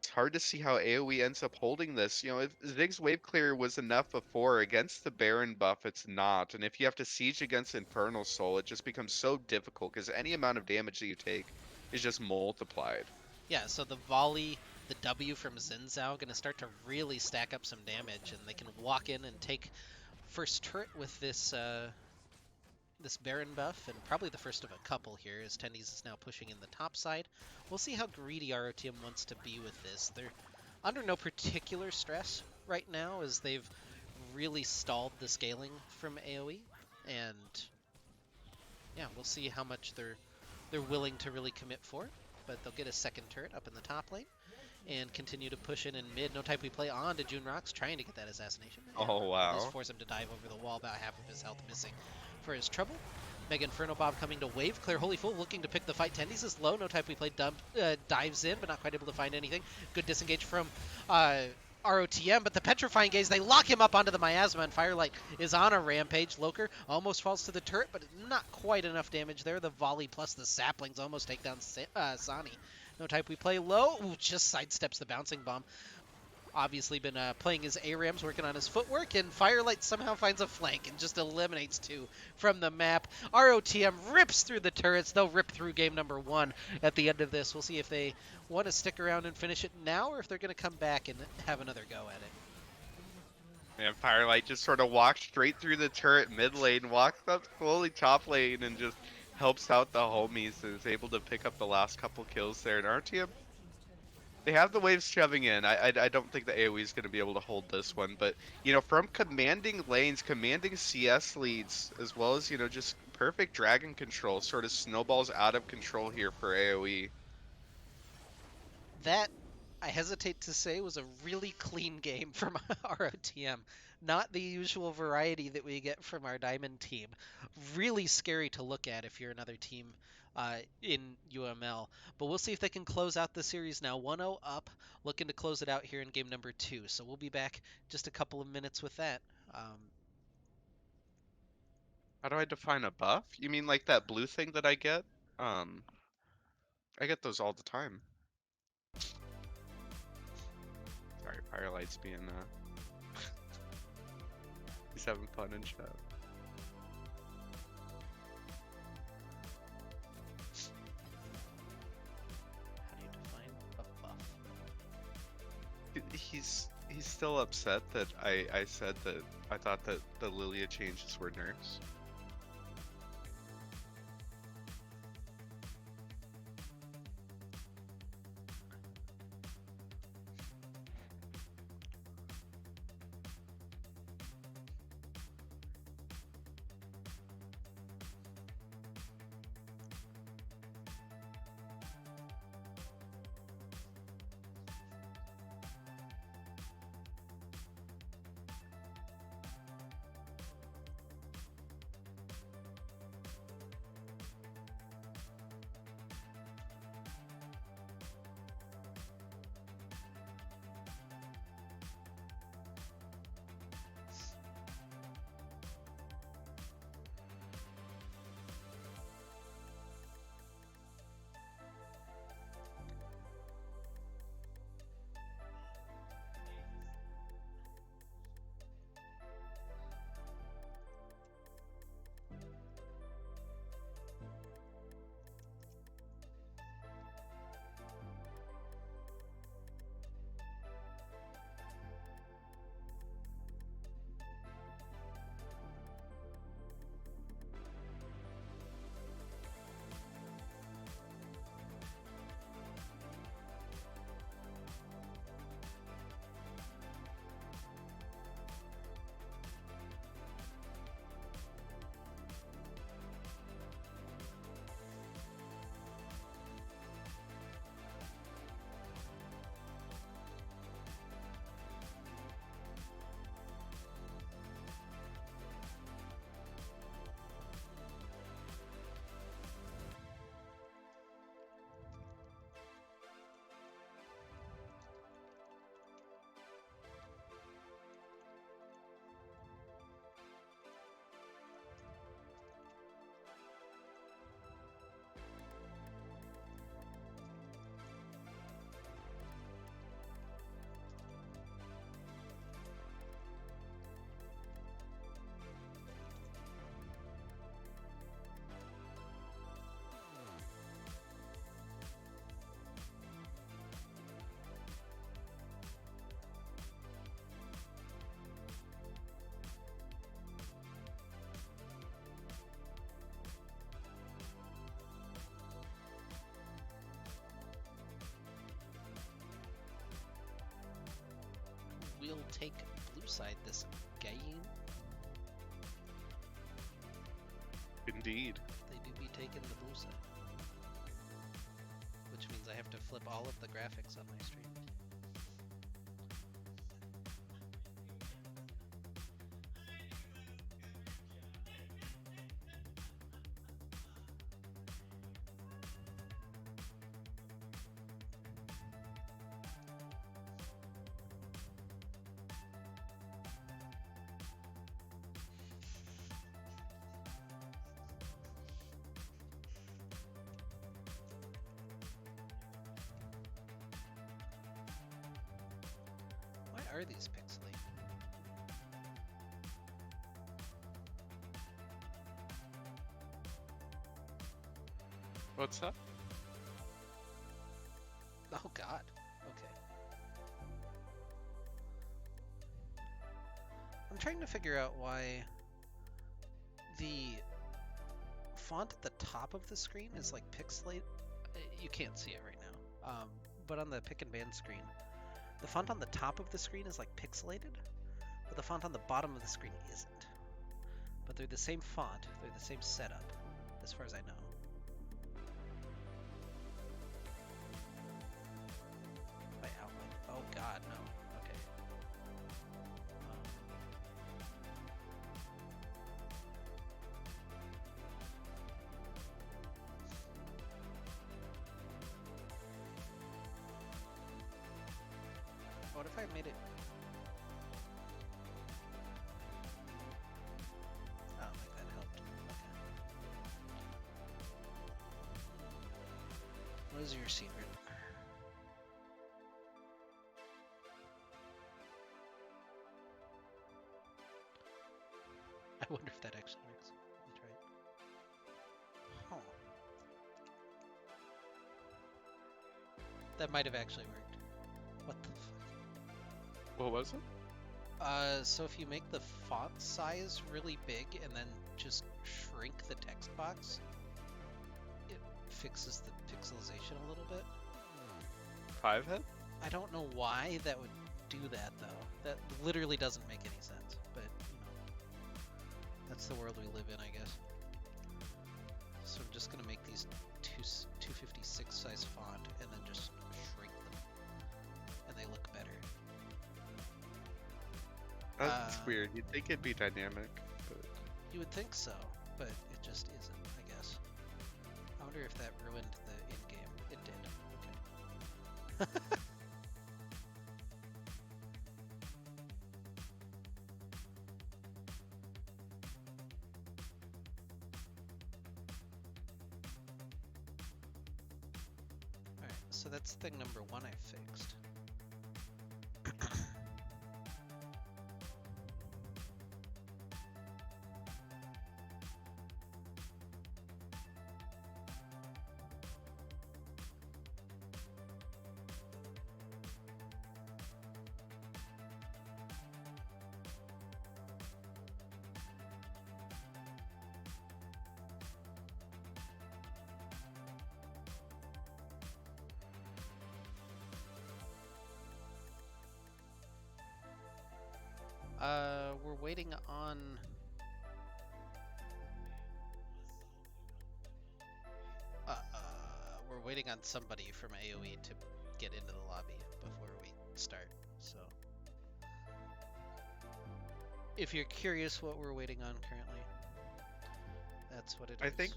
It's hard to see how AoE ends up holding this. If Zig's wave clear was enough before against the Baron buff, it's not. And if you have to siege against Infernal Soul, it just becomes so difficult because any amount of damage that you take is just multiplied. yeah. So the volley, the W from Zinzao, going to start to really stack up some damage, and they can walk in and take first turret with this this Baron buff, and probably the first of a couple here, as Tendies is now pushing in the top side. We'll see how greedy ROTM wants to be with this. They're under no particular stress right now, as they've really stalled the scaling from AoE, and yeah, we'll see how much they're willing to really commit for. But they'll get a second turret up in the top lane and continue to push in mid. No Type We Play on to June Rocks, trying to get that assassination. Oh, Just wow. force him to dive over the wall, about half of his health missing for his trouble. Mega Inferno Bob coming to wave clear. Holy Fool looking to pick the fight. Tendies is low. No Type We Play dives in, but not quite able to find anything. Good disengage from ROTM, but the Petrifying Gaze, they lock him up onto the Miasma, and Firelight is on a rampage. Loker almost falls to the turret, but not quite enough damage there. The volley plus the saplings almost take down Sani. No Type We Play low. Ooh, just sidesteps the bouncing bomb. Obviously been playing his ARAMs, working on his footwork, and Firelight somehow finds a flank and just eliminates 2 from the map. ROTM rips through the turrets. They'll rip through game number 1 at the end of this. We'll see if they want to stick around and finish it now, or if they're going to come back and have another go at it. And Firelight just sort of walked straight through the turret mid lane, walked up slowly top lane, and just helps out the homies and is able to pick up the last couple kills there. And RTM, they have the waves shoving in. I don't think the AoE is going to be able to hold this one, but you know, from commanding lanes, commanding CS leads, as well as, you know, just perfect dragon control, sort of snowballs out of control here for AoE. That, I hesitate to say, was a really clean game from ROTM. Not the usual variety that we get from our Diamond team. Really scary to look at if you're another team in UML. But we'll see if they can close out the series now. 1-0 up, looking to close it out here in game number 2. So we'll be back just a couple of minutes with that. How do I define a buff? You mean like that blue thing that I get? Um, I get those all the time. Sorry, Firelight's being he's having fun in chat. How do you define a buff? He's still upset that I said that I thought that the Lilia changes were nerfs. We'll take blue side this game. Indeed. They do be taking the blue side. Which means I have to flip all of the graphics on my stream. Why are these pixely? What's that? Oh god. Okay. I'm trying to figure out why the font at the top of the screen is like pixelated. You can't see it right now. But on the pick and ban screen, the font on the top of the screen is like pixelated, but the font on the bottom of the screen isn't. But they're the same font, they're the same setup, as far as I know. By outline. Oh god, no. Okay. What if I made it? Oh, like that helped. Okay. What is your secret? I wonder if that actually works. Let me try it. Huh. That might have actually worked. What the fuck? What was it? So if you make the font size really big and then just shrink the text box, it fixes the pixelization a little bit. 5-head? I don't know why that would do that though. That literally doesn't make any sense, but you know, that's the world we live in, I guess. So I'm just gonna make these 256 size font and then just shrink them, and they look better. That's weird. You'd think it'd be dynamic, but You would think so, but it just isn't, I guess. I wonder if that ruined the in-game. It did. Okay. Alright, so that's thing number 1 I fixed. We're waiting on... we're waiting on somebody from AOE to get into the lobby before we start, so... If you're curious what we're waiting on currently, that's what it is. I think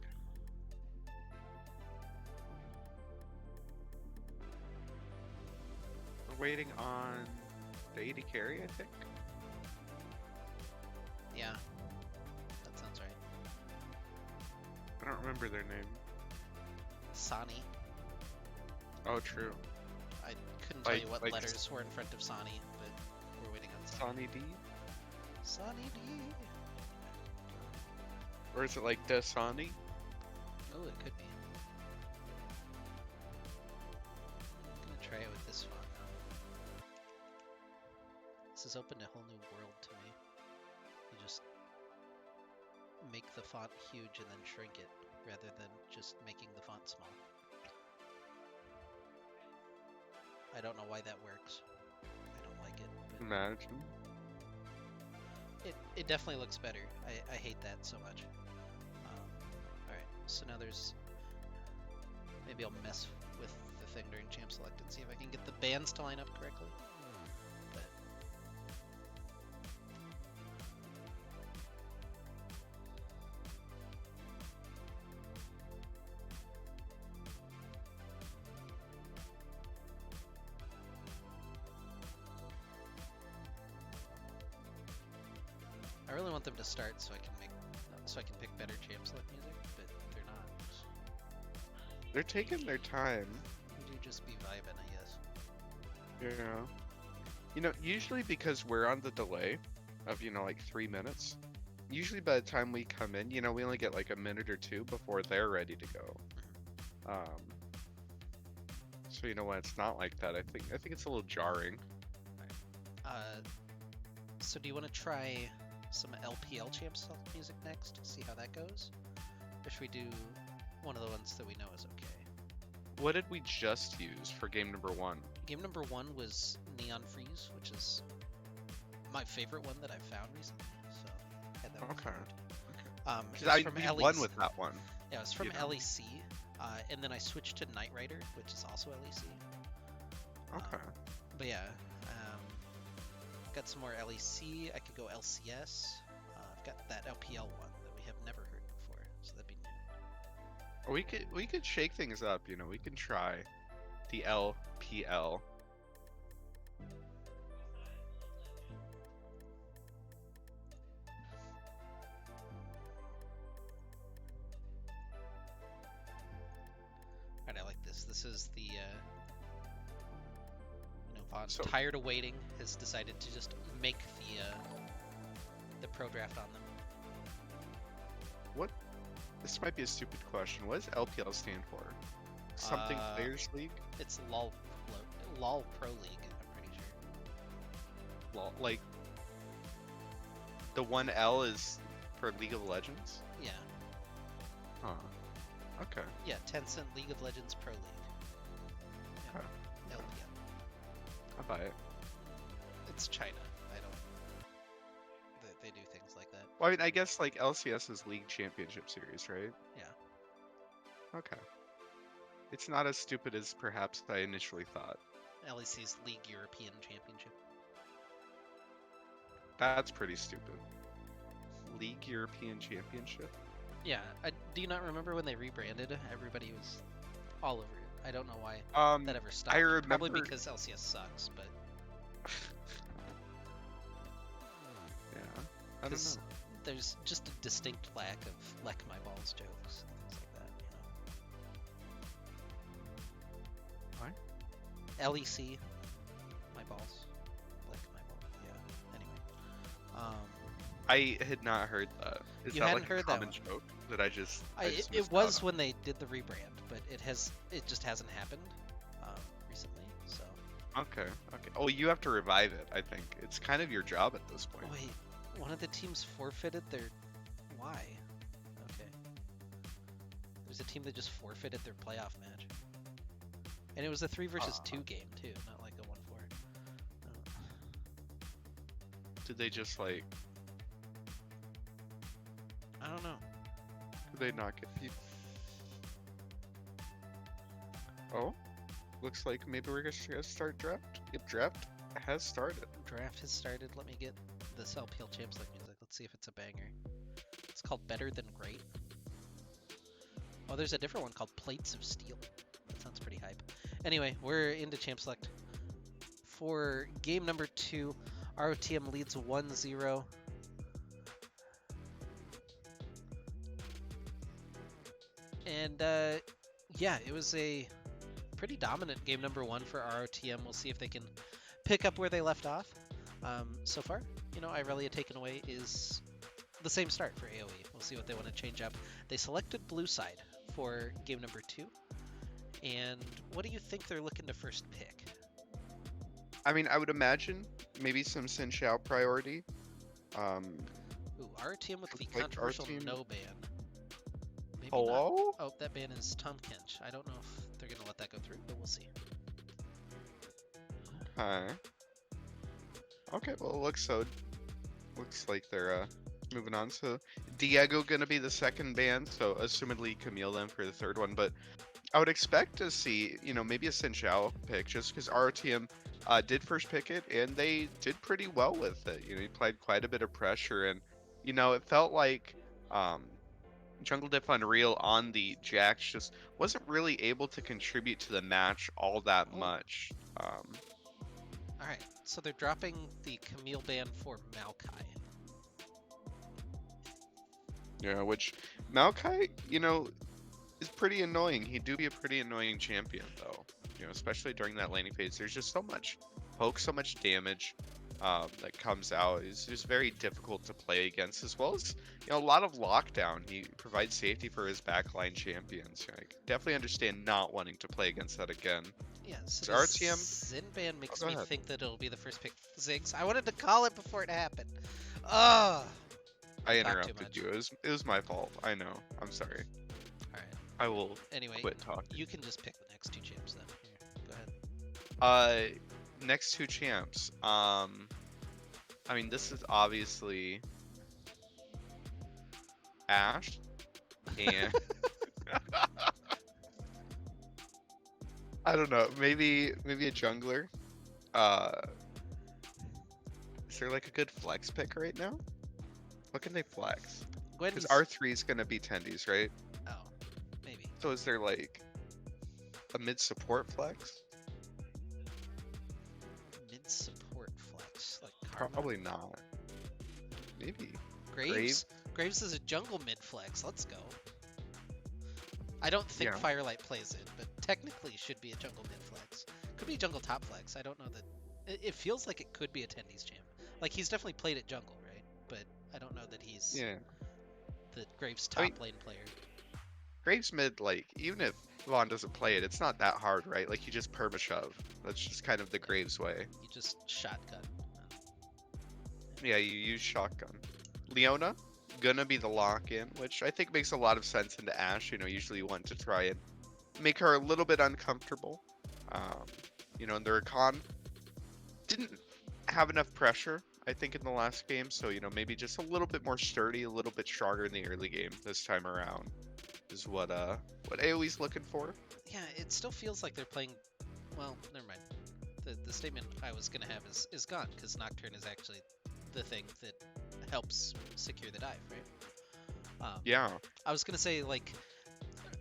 we're waiting on the AD carry, I think. Yeah, that sounds right. I don't remember their name. Sani. Oh, true. I couldn't tell Like- you what like letters were in front of Sani, but we're waiting on Sani. Sonny D? Sani D! Or is it like Dasani? Oh, it could be. I'm gonna try it with this font now. This has opened a whole new world to me. You just make the font huge and then shrink it, rather than just making the font small. I don't know why that works. I don't like it. But Imagine. it definitely looks better. I hate that so much. Alright, so now there's... Maybe I'll mess with the thing during champ select and see if I can get the bands to line up correctly. But I really want them to start so I can pick better champ select music, but they're not. They're taking their time. We do just be vibing, I guess. Yeah. You know, usually because we're on the delay of, like 3 minutes, usually by the time we come in, we only get like a minute or two before they're ready to go. So when it's not like that, I think it's a little jarring. So do you want to try some LPL champ select music next? See how that goes? Or should we do one of the ones that we know is okay? What did we just use for game number 1? Game number 1 was Neon Freeze, which is my favorite one that I've found recently. So had that one Okay. covered. Because It's from we LEC. won with that one. Yeah, it was from you know. LEC, and then I switched to Knight Rider, which is also LEC. Okay. But yeah, got some more LEC. I could go LCS. I've got that LPL one that we have never heard before, so that'd be new. We could shake things up, you know. We can try the LPL. Alright, I like this. This is the Vaughn, So- tired of waiting, has decided to just make the pro draft on them. This might be a stupid question. What does LPL stand for? Something Players League? It's LOL Pro League, I'm pretty sure. Like the one L is for League of Legends? Yeah, Huh. Okay. yeah, Tencent League of Legends Pro League. Yeah. Okay. LPL. I buy it. It's China. I don't. They do things like that. Well, I mean, I guess like LCS is League Championship Series, right? Yeah. Okay. It's not as stupid as perhaps I initially thought. LEC's League European Championship. That's pretty stupid. League European Championship? Yeah. Do you not remember when they rebranded? Everybody was all over it. I don't know why that ever stopped. I remember. Probably because LCS sucks, but Yeah. I don't 'cause know. there's just a distinct lack of "leck my balls" jokes and things like that. Why? LEC, my balls, leck my balls. Yeah. Anyway, I had not heard that. Is You that hadn't like heard a that common one? joke that I just it missed was out on? when they did the rebrand, but it just hasn't happened recently. So Okay. Oh, you have to revive it. I think it's kind of your job at this point. wait, one of the teams forfeited their why? Okay, there's a team that just forfeited their playoff match, and it was a 3 versus 2 game too, not like a 1-4. Did they just like? I don't know. Did they not get people? Oh, looks like maybe we're gonna start draft. Yep, draft has started. Draft has started. Let me get this LPL Champs League music. Let's see if it's a banger. It's called Better Than Great. Oh, there's a different one called Plates of Steel. That sounds pretty hype. Anyway, we're into Champ Select. For game number 2, ROTM leads 1-0. And yeah, it was a pretty dominant game number 1 for ROTM. We'll see if they can pick up where they left off. So far, Irelia taken away is the same start for AOE. We'll see what they want to change up. They selected blue side for game number 2. And what do you think they're looking to first pick? I mean, I would imagine maybe some Xin Xiao priority. Ooh, ROTM with the Like controversial ROTM? no ban. Maybe not. Hello? Oh, that ban is Tom Kench. I don't know if they're going to let that go through, but we'll see. Hi. Okay, well, it looks like they're moving on. So Diego gonna be the second ban, so assumedly Camille then for the third one. But I would expect to see, maybe a Xin Xiao pick, just because ROTM did first pick it, and they did pretty well with it. He applied quite a bit of pressure, and it felt like Jungle Diff Unreal on the Jax just wasn't really able to contribute to the match all that much. Alright, so they're dropping the Camille ban for Maokai. Yeah, which Maokai, is pretty annoying. He do be a pretty annoying champion though. Especially during that laning phase. There's just so much poke, so much damage that comes out. It's just very difficult to play against, as well as a lot of lockdown. He provides safety for his backline champions. I can definitely understand not wanting to play against that again. Yeah, so Is the RTM Xin ban makes go me ahead. think that it'll be the first pick. Ziggs. I wanted to call it before it happened. Ugh. I talk too interrupted much. you. It was my fault. I know. I'm sorry. All right. I will Anyway, quit talking. you can just pick the next two champs then. Here, go ahead. Next two champs. I mean, this is obviously Ash, and I don't know. Maybe a jungler. Uh, is there like a good flex pick right now? What can they flex? Because Gwen's. R3 is gonna be tendies, right? Oh, maybe. So is there like a mid support flex? Mid support flex like Karma. Probably not. Maybe. Graves. Graves is a jungle mid flex. Let's go. I don't think Yeah. Firelight plays it, but technically should be a jungle mid flex. Could be jungle top flex. I don't know that. It feels like it could be a tendies champ. Like he's definitely played at jungle, right? But I don't know that he's Yeah. the Graves I mean, top lane player. Graves mid, like, even if Vaughn doesn't play it, it's not that hard, right? Like, you just perma shove. That's just kind of the Graves way. You just shotgun. Yeah, you use shotgun. Leona, gonna be the lock-in, which I think makes a lot of sense into Ashe. Usually you want to try and make her a little bit uncomfortable. And the Rakan didn't have enough pressure, I think, in the last game. So, maybe just a little bit more sturdy, a little bit stronger in the early game this time around is what AOE's looking for. Yeah, it still feels like they're playing. Well, never mind. The statement I was gonna have is gone because Nocturne is actually the thing that helps secure the dive, right? Yeah. I was gonna say like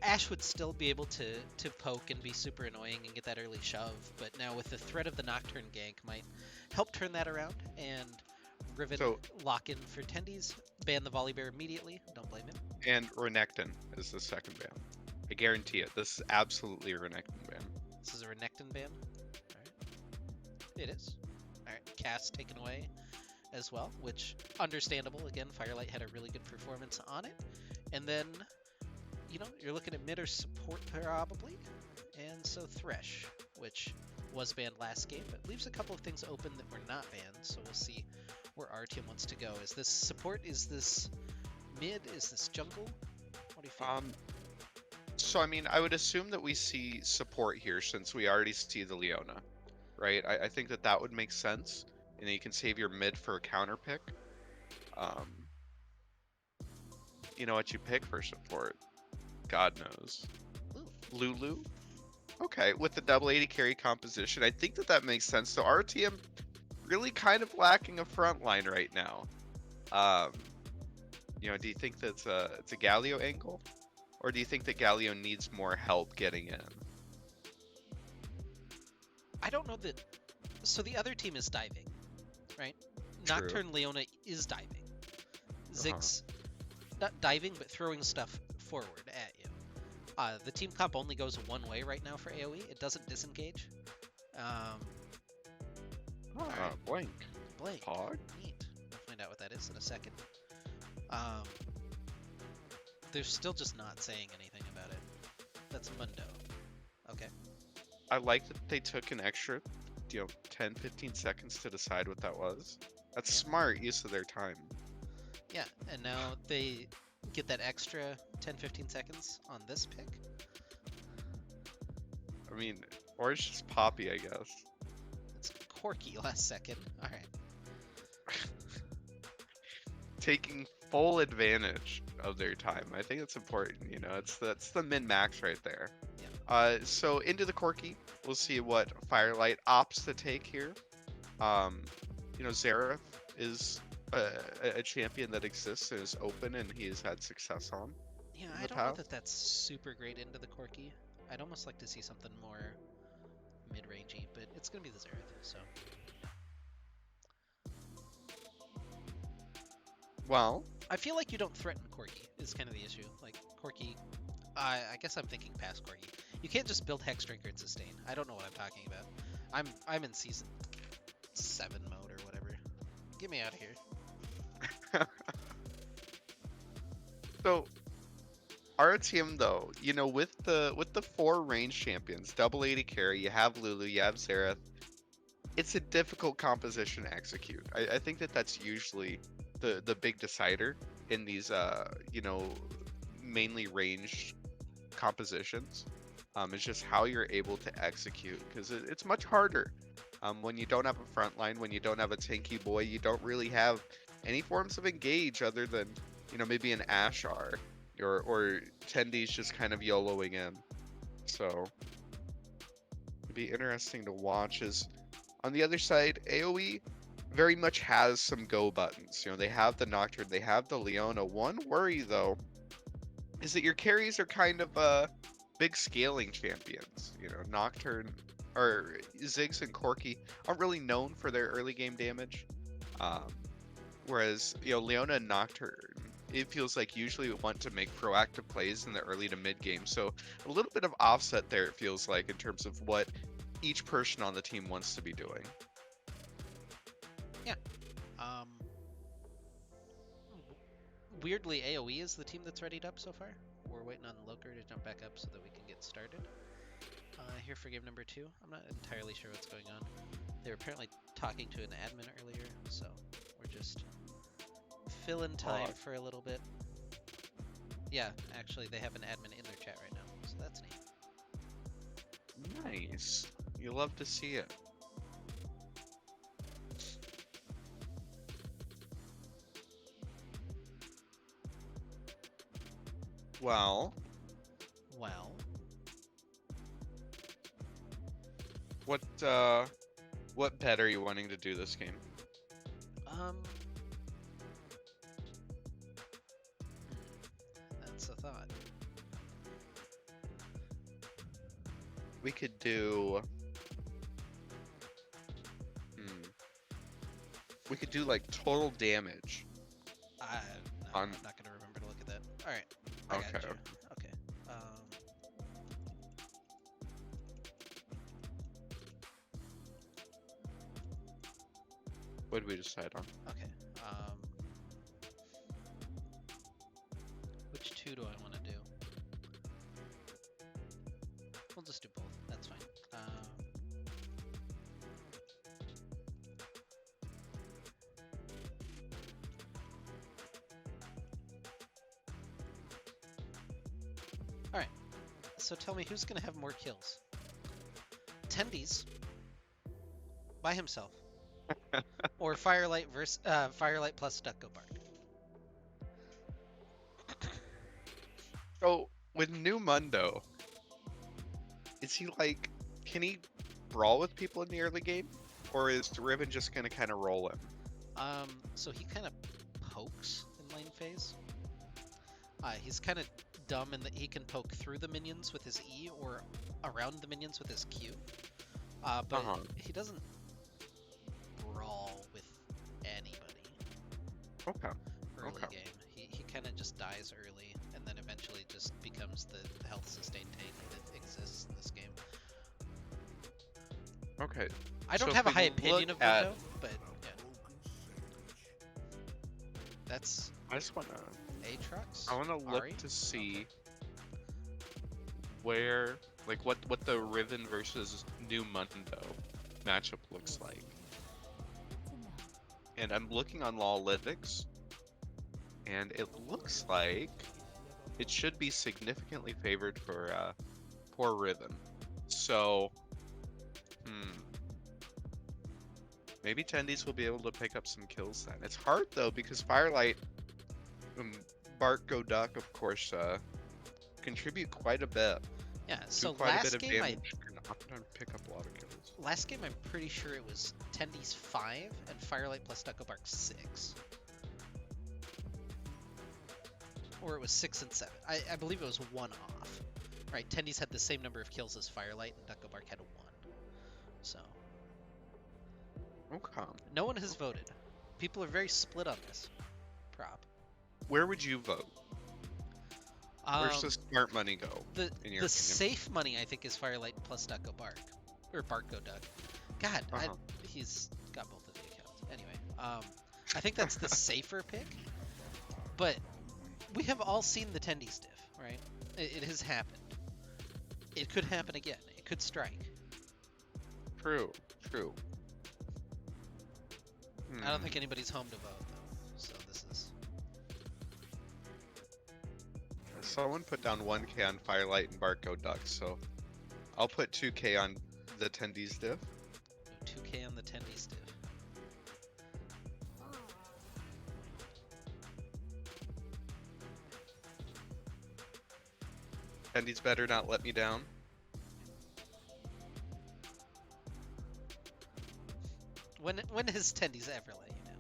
Ashe would still be able to poke and be super annoying and get that early shove, but now with the threat of the Nocturne gank might help turn that around and Riven lock in for tendies, ban the volley bear immediately. Don't blame him. And Renekton is the second ban. I guarantee it. This is absolutely a Renekton ban. This is a Renekton ban. Alright. It is. Alright, cast taken away as well, which understandable. Again, Firelight had a really good performance on it. And then, you're looking at mid or support probably. And so Thresh, which was banned last game, but leaves a couple of things open that were not banned. So we'll see where our team wants to go. Is this support? Is this mid? Is this jungle? What do you think? So I mean, I would assume that we see support here since we already see the Leona, right? I think that would make sense, and then you can save your mid for a counter pick. You know what you pick for support? God knows. Lulu. Okay, with the double 80 carry composition, I think that makes sense. So RTM really kind of lacking a front line right now. Do you think that's it's a Galio angle? Or do you think that Galio needs more help getting in? I don't know that. So the other team is diving, right? True. Nocturne Leona is diving. Ziggs not diving, but throwing stuff forward at you. The team comp only goes one way right now for AOE. It doesn't disengage. Blank. Blank. Pog? Neat. We'll find out what that is in a second. They're still just not saying anything about it. That's Mundo. Okay. I like that they took an extra, 10, 15 seconds to decide what that was. That's smart use of their time. Yeah, and now they get that extra 10, 15 seconds on this pick. I mean, or it's just Poppy, I guess. It's Corky last second. All right. Taking full advantage of their time. I think it's important. That's the min-max right there. Yeah. So into the Corky, we'll see what Firelight opts to take here. Xerath is a champion that exists and is open, and he's had success on. Yeah, I don't know that that's super great into the Corky. I'd almost like to see something more mid-rangey, but it's gonna be the Xerath, so. Well, I feel like you don't threaten Corky is kind of the issue. Like Corky, I guess I'm thinking past Corky. You can't just build Hex Drinker and sustain. I don't know what I'm talking about. I'm in season 7 mode or whatever. Get me out of here. So our team though, with the 4 range champions, double 80 carry, you have Lulu, you have Xerath. It's a difficult composition to execute. I think that's usually the big decider. in these mainly ranged compositions. It's just how you're able to execute, because it's much harder when you don't have a front line, when you don't have a tanky boy, you don't really have any forms of engage other than maybe an Ashar or Tendi's just kind of YOLOing in. So it'd be interesting to watch. Is on the other side, AOE very much has some go buttons. They have the Nocturne, they have the Leona. One worry though is that your carries are kind of big scaling champions. Nocturne or Ziggs and Corki aren't really known for their early game damage. Um, Whereas, Leona and Nocturne, it feels like usually want to make proactive plays in the early to mid game. So a little bit of offset there, it feels like, in terms of what each person on the team wants to be doing. Yeah. Weirdly, AOE is the team that's readied up so far. We're waiting on Loker to jump back up so that we can get started. Here for game number 2. I'm not entirely sure what's going on. They were apparently talking to an admin earlier, so we're just filling time for a little bit. Yeah, actually, they have an admin in their chat right now, so that's neat. Nice. You love to see it. Well. What bet are you wanting to do this game? That's a thought. We could do. We could do like total damage. No, I'm not gonna remember to look at that. All right. I got you. Okay. What did we decide on? Okay. Which 2 do I want to do? We'll just do both. That's fine. All right. So tell me, who's gonna have more kills? Tendies by himself, or Firelight versus Firelight plus Stucco Bark? So with New Mundo, is he like? Can he brawl with people in the early game, or is Riven just gonna kind of roll him? So he kind of pokes in lane phase. He's kind of dumb in that he can poke through the minions with his E or around the minions with his Q. But he doesn't brawl with anybody. Okay. Early game. He kind of just dies early and then eventually just becomes the health sustain tank that exists in this game. Okay. I don't have a high opinion of Mundo, but yeah. That's I just wanna Aatrox? I wanna look to see where what the Riven versus New Mundo matchup looks like. And I'm looking on Lawlytics, and it looks like it should be significantly favored for poor Riven. So, maybe Tendies will be able to pick up some kills then. It's hard though because Firelight, Bark Go Duck, of course, contribute quite a bit. Yeah, so quite last a bit of game damage and oftentimes pick up a lot of kills. Last game I'm pretty sure it was Tendies 5 and Firelight plus Stucco Bark 6. Or it was 6 and 7. I believe it was 1 off. Right, Tendies had the same number of kills as Firelight and Stucco Bark had 1. So. Okay. No one has voted. People are very split on this prop. Where would you vote? Where's the smart money go? The safe money, I think, is Firelight plus Stucco Bark. Or Bark Go Duck. God, he's got both of the accounts. Anyway, I think that's the safer pick. But we have all seen the Tendies diff, right? It has happened. It could happen again. It could strike. True. I don't think anybody's home to vote, though. So this is... someone put down 1K on Firelight and Barco Ducks, so I'll put 2K on the attendees diff. 2K on the tendies div. Attendees better not let me down. When has tendies ever let you down?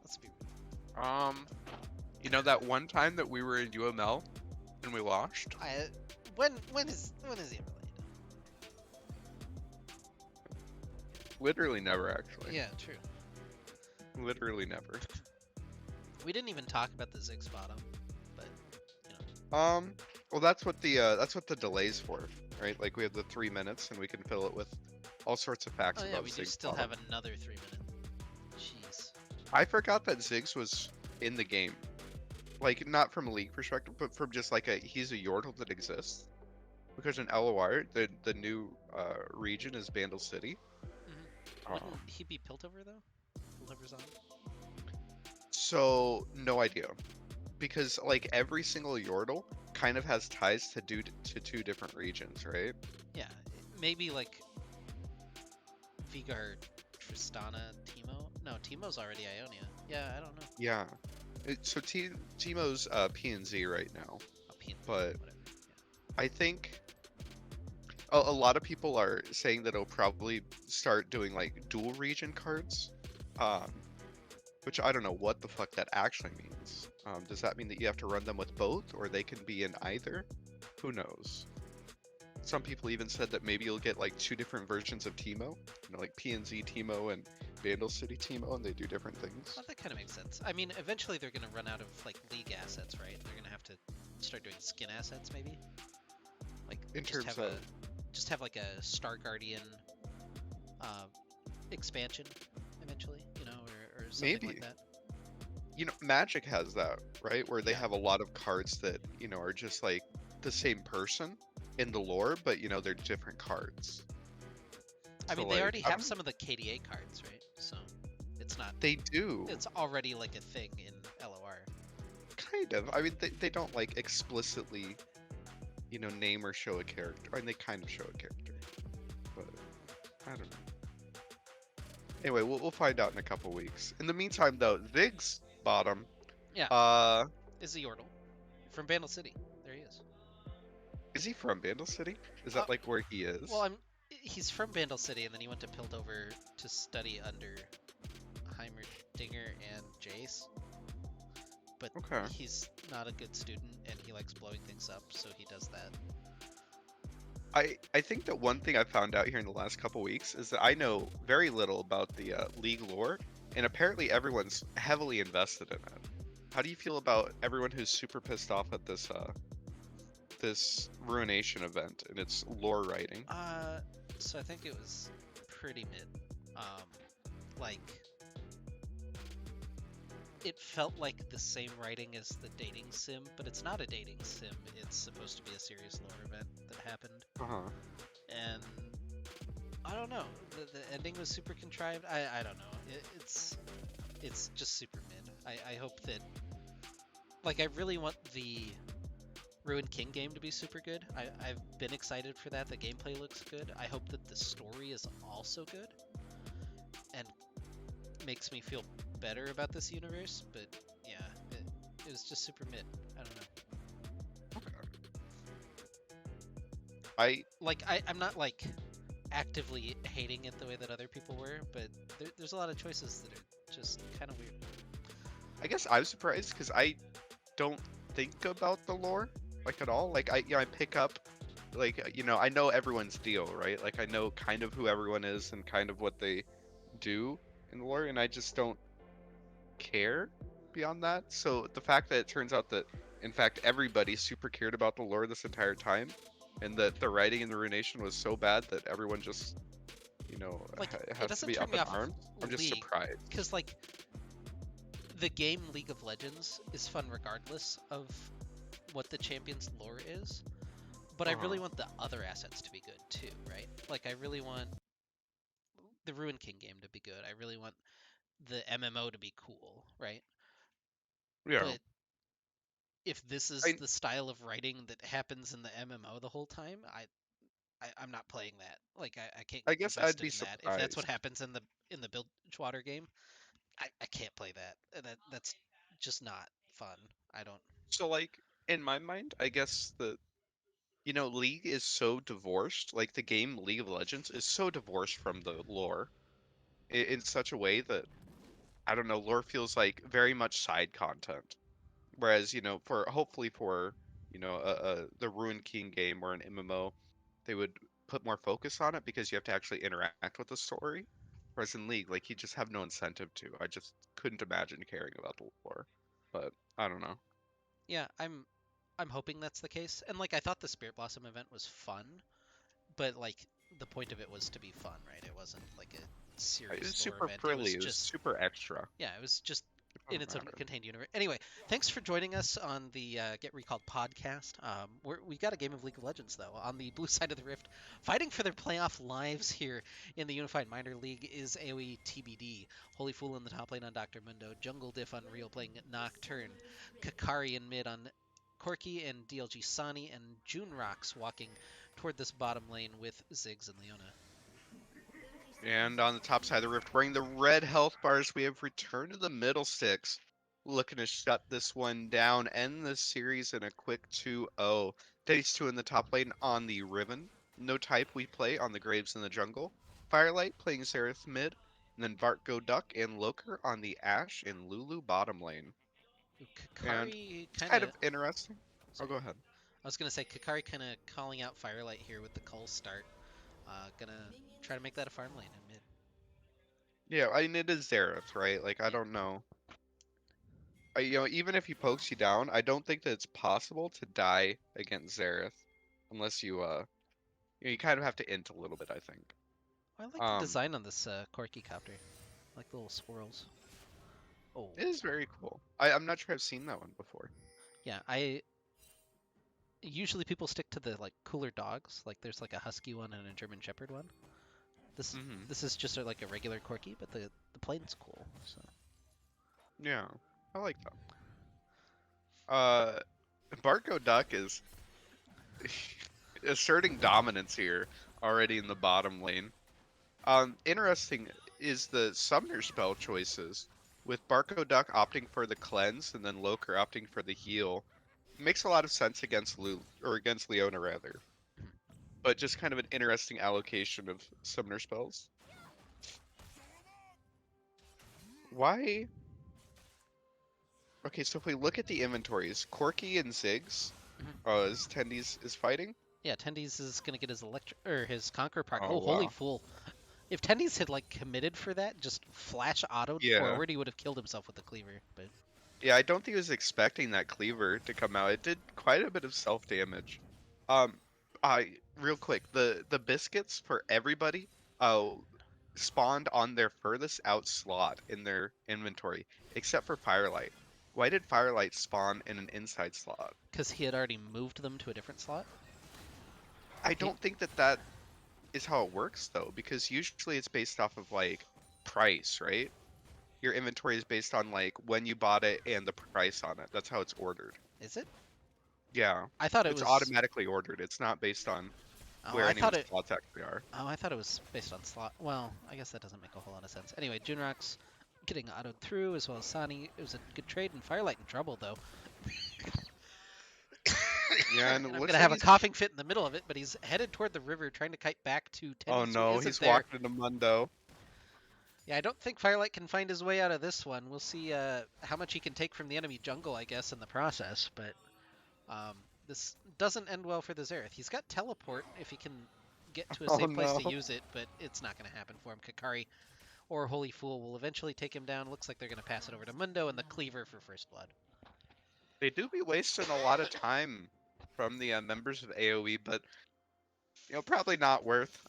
Let's be real. You know that one time that we were in UML and we lost? When is he ever let you down? Literally never, actually. Yeah, true. Literally never. We didn't even talk about the Ziggs bottom, but Well, that's what the delay's for, right? Like we have the 3 minutes, and we can fill it with all sorts of facts oh yeah, about we do Ziggs still bottom. have another 3 minutes. Jeez. I forgot that Ziggs was in the game, like not from a league perspective, but from just like he's a Yordle that exists. Because in LOR, the new region is Bandle City. Wouldn't he be Piltover though? Piltover's on. So no idea, because like every single Yordle kind of has ties to two different regions, right? Yeah, maybe like Vigard, Tristana, Teemo. No, Teemo's already Ionia. Yeah, I don't know. Yeah. So Teemo's PNZ right now, but whatever. I think a lot of people are saying that it'll probably start doing like dual region cards, um, which I don't know what the fuck that actually means. Does that mean that you have to run them with both, or they can be in either? Who knows? Some people even said that maybe you'll get like two different versions of Teemo, like PNZ Teemo and Vandal City Teemo, and they do different things. Well, that kind of makes sense. I mean, eventually they're gonna run out of like league assets, right? They're gonna have to start doing skin assets, maybe. Like In just terms have of, just have like a Star Guardian uh, expansion eventually, or something maybe, like that. Magic has that, right? Where they Yeah. have a lot of cards that, are just like the same person in the lore, but they're different cards. I So mean, they like, already I have don't, some of the KDA cards, right? So it's not. they do It's already like a thing in LOR. kind of. I mean, they don't like explicitly, name or show a character. I mean, they kind of show a character, but I don't know. Anyway, we'll find out in a couple weeks. In the meantime, though, Ziggs bottom. Yeah, Uh, is the Yordle from Vandal City. There he is. is he from Vandal City? Is Uh, that like where he well, is? he's from Vandal City, and then he went to Piltover to study under Heimerdinger and Jace. But Okay. he's not a good student, and he likes blowing things up, so he does that. I think that one thing I found out here in the last couple weeks is that I know very little about the league lore, and apparently everyone's heavily invested in it. How do you feel about everyone who's super pissed off at this ruination event and its lore writing? So I think it was pretty mid. Like it felt like the same writing as the dating sim, but it's not a dating sim. It's supposed to be a serious lore event that happened, Uh-huh. and I don't know. The ending was super contrived. I don't know. It's just super mid. I hope that like I really want the Ruined King game to be super good. I've been excited for that. The gameplay looks good. I hope that the story is also good and makes me feel better about this universe. But yeah, it was just super mid. I don't know. Okay. I Like I'm not like actively hating it the way that other people were, but there's a lot of choices that are just kind of weird. I guess I was surprised because I don't think about the lore like at all. Like I pick up like I know everyone's deal, right? Like I know kind of who everyone is and kind of what they do in the lore, and I just don't care beyond that. So the fact that it turns out that in fact everybody super cared about the lore this entire time, and that the writing in the Ruination was so bad that everyone just Like it has to doesn't be turn up me in off arms. I'm of just League surprised. because like the game League of Legends is fun regardless of what the champion's lore is. But I really Uh-huh. want the other assets to be good too, right? Like I really want the Ruin King game to be good. I really want the MMO to be cool, right? Yeah. But if this is I the style of writing that happens in the MMO the whole time, I'm not playing that. Like I can't I get guess I'd invested be in that. If that's what surprised. happens in the Bilgewater game, I can't play that. That's just not fun. I don't. So like in my mind, I guess League is so divorced. Like the game League of Legends is so divorced from the lore in such a way that I don't know, lore feels like very much side content. Whereas, for hopefully for, the Ruined King game or an MMO, they would put more focus on it because you have to actually interact with the story. Whereas in League, like you just have no incentive to. I just couldn't imagine caring about the lore. But I don't know. Yeah, I'm hoping that's the case. And like I thought the Spirit Blossom event was fun, but like the point of it was to be fun, right? It wasn't like a It was serious lore super event. It was frilly. It was just super extra. yeah, it was just It in doesn't its own matter. contained universe. Anyway, thanks for joining us on the Get Recalled podcast. We got a game of League of Legends though on the blue side of the rift, fighting for their playoff lives here in the Unified Minor League is AOE TBD. Holy Fool in the top lane on Dr. Mundo, Jungle Diff Unreal playing Nocturne, Kakari in mid on Corki and DLG Sani, and June Rocks walking toward this bottom lane with Ziggs and Leona. And on the top side of the rift, wearing the red health bars, we have Return to the Middlesticks. Looking to shut this one down, end the series in a quick 2-0. These two in the top lane on the Riven. No type we play on the Graves in the jungle. Firelight playing Xerath mid. And then Bart Go Duck and Loker on the Ashe and Lulu bottom lane. And Kakari it's kind kind of. of interesting. Oh, Sorry. go ahead. I was gonna say Kakari kind of calling out Firelight here with the Cull start. Gonna try to make that a farm lane in mid. Yeah, I mean, it is Xerath, right? Like, I Yeah. don't know. Even if he pokes you down, I don't think that it's possible to die against Xerath unless you kind of have to int a little bit, I think. I like the Um, design on this Corki copter. I like the little swirls. Oh, it is very cool. I'm not sure I've seen that one before. yeah. I usually people stick to the like cooler dogs. Like there's like a husky one and a German Shepherd one. This Hmm. this is just like a regular Corki, but the plane's cool. So Yeah, I like that. Barco Duck is asserting dominance here already in the bottom lane. Interesting is the summoner spell choices, with Barco Duck opting for the cleanse and then Loker opting for the heal. Makes a lot of sense against or against Leona rather, but just kind of an interesting allocation of summoner spells. Why? Okay, so if we look at the inventories, Corki and Ziggs, mhm. as Tendies is fighting. Yeah, Tendies is gonna get his electric or his Conqueror proc. Oh Oh, holy wow. fool! If Tendies had like committed for that, just flash autoed Yeah. forward, he would have killed himself with the cleaver. But Yeah, I don't think he was expecting that cleaver to come out. It did quite a bit of self damage. Um, I real quick, the biscuits for everybody spawned on their furthest out slot in their inventory, except for Firelight. Why did Firelight spawn in an inside slot? because he had already moved them to a different slot. I He don't think that is how it works though, because usually it's based off of like price, right? Your inventory is based on like when you bought it and the price on it. That's how it's ordered. is it? Yeah, I thought it it's was. automatically ordered. It's not based on Oh, where I thought anyone's it. slots actually are. Oh, I thought it was based on slot. Well, I guess that doesn't make a whole lot of sense. Anyway, Junrox getting autoed through as well as Sani. It was a good trade, and Firelight in trouble though. Yeah, and it And I'm looks gonna like have a he's. coughing fit in the middle of it, but he's headed toward the river, trying to kite back to Oh Tendies, who no, isn't he's there. walking into Mundo. Yeah, I don't think Firelight can find his way out of this one. We'll see how much he can take from the enemy jungle, I guess, in the process. But um, this doesn't end well for the Xerath. He's got teleport if he can get to a Oh safe place to no. use it, but it's not going to happen for him. Kakari or Holy Fool will eventually take him down. Looks like they're going to pass it over to Mundo and the Cleaver for first blood. They do be wasting a lot of time from the members of AOE, but probably not worth.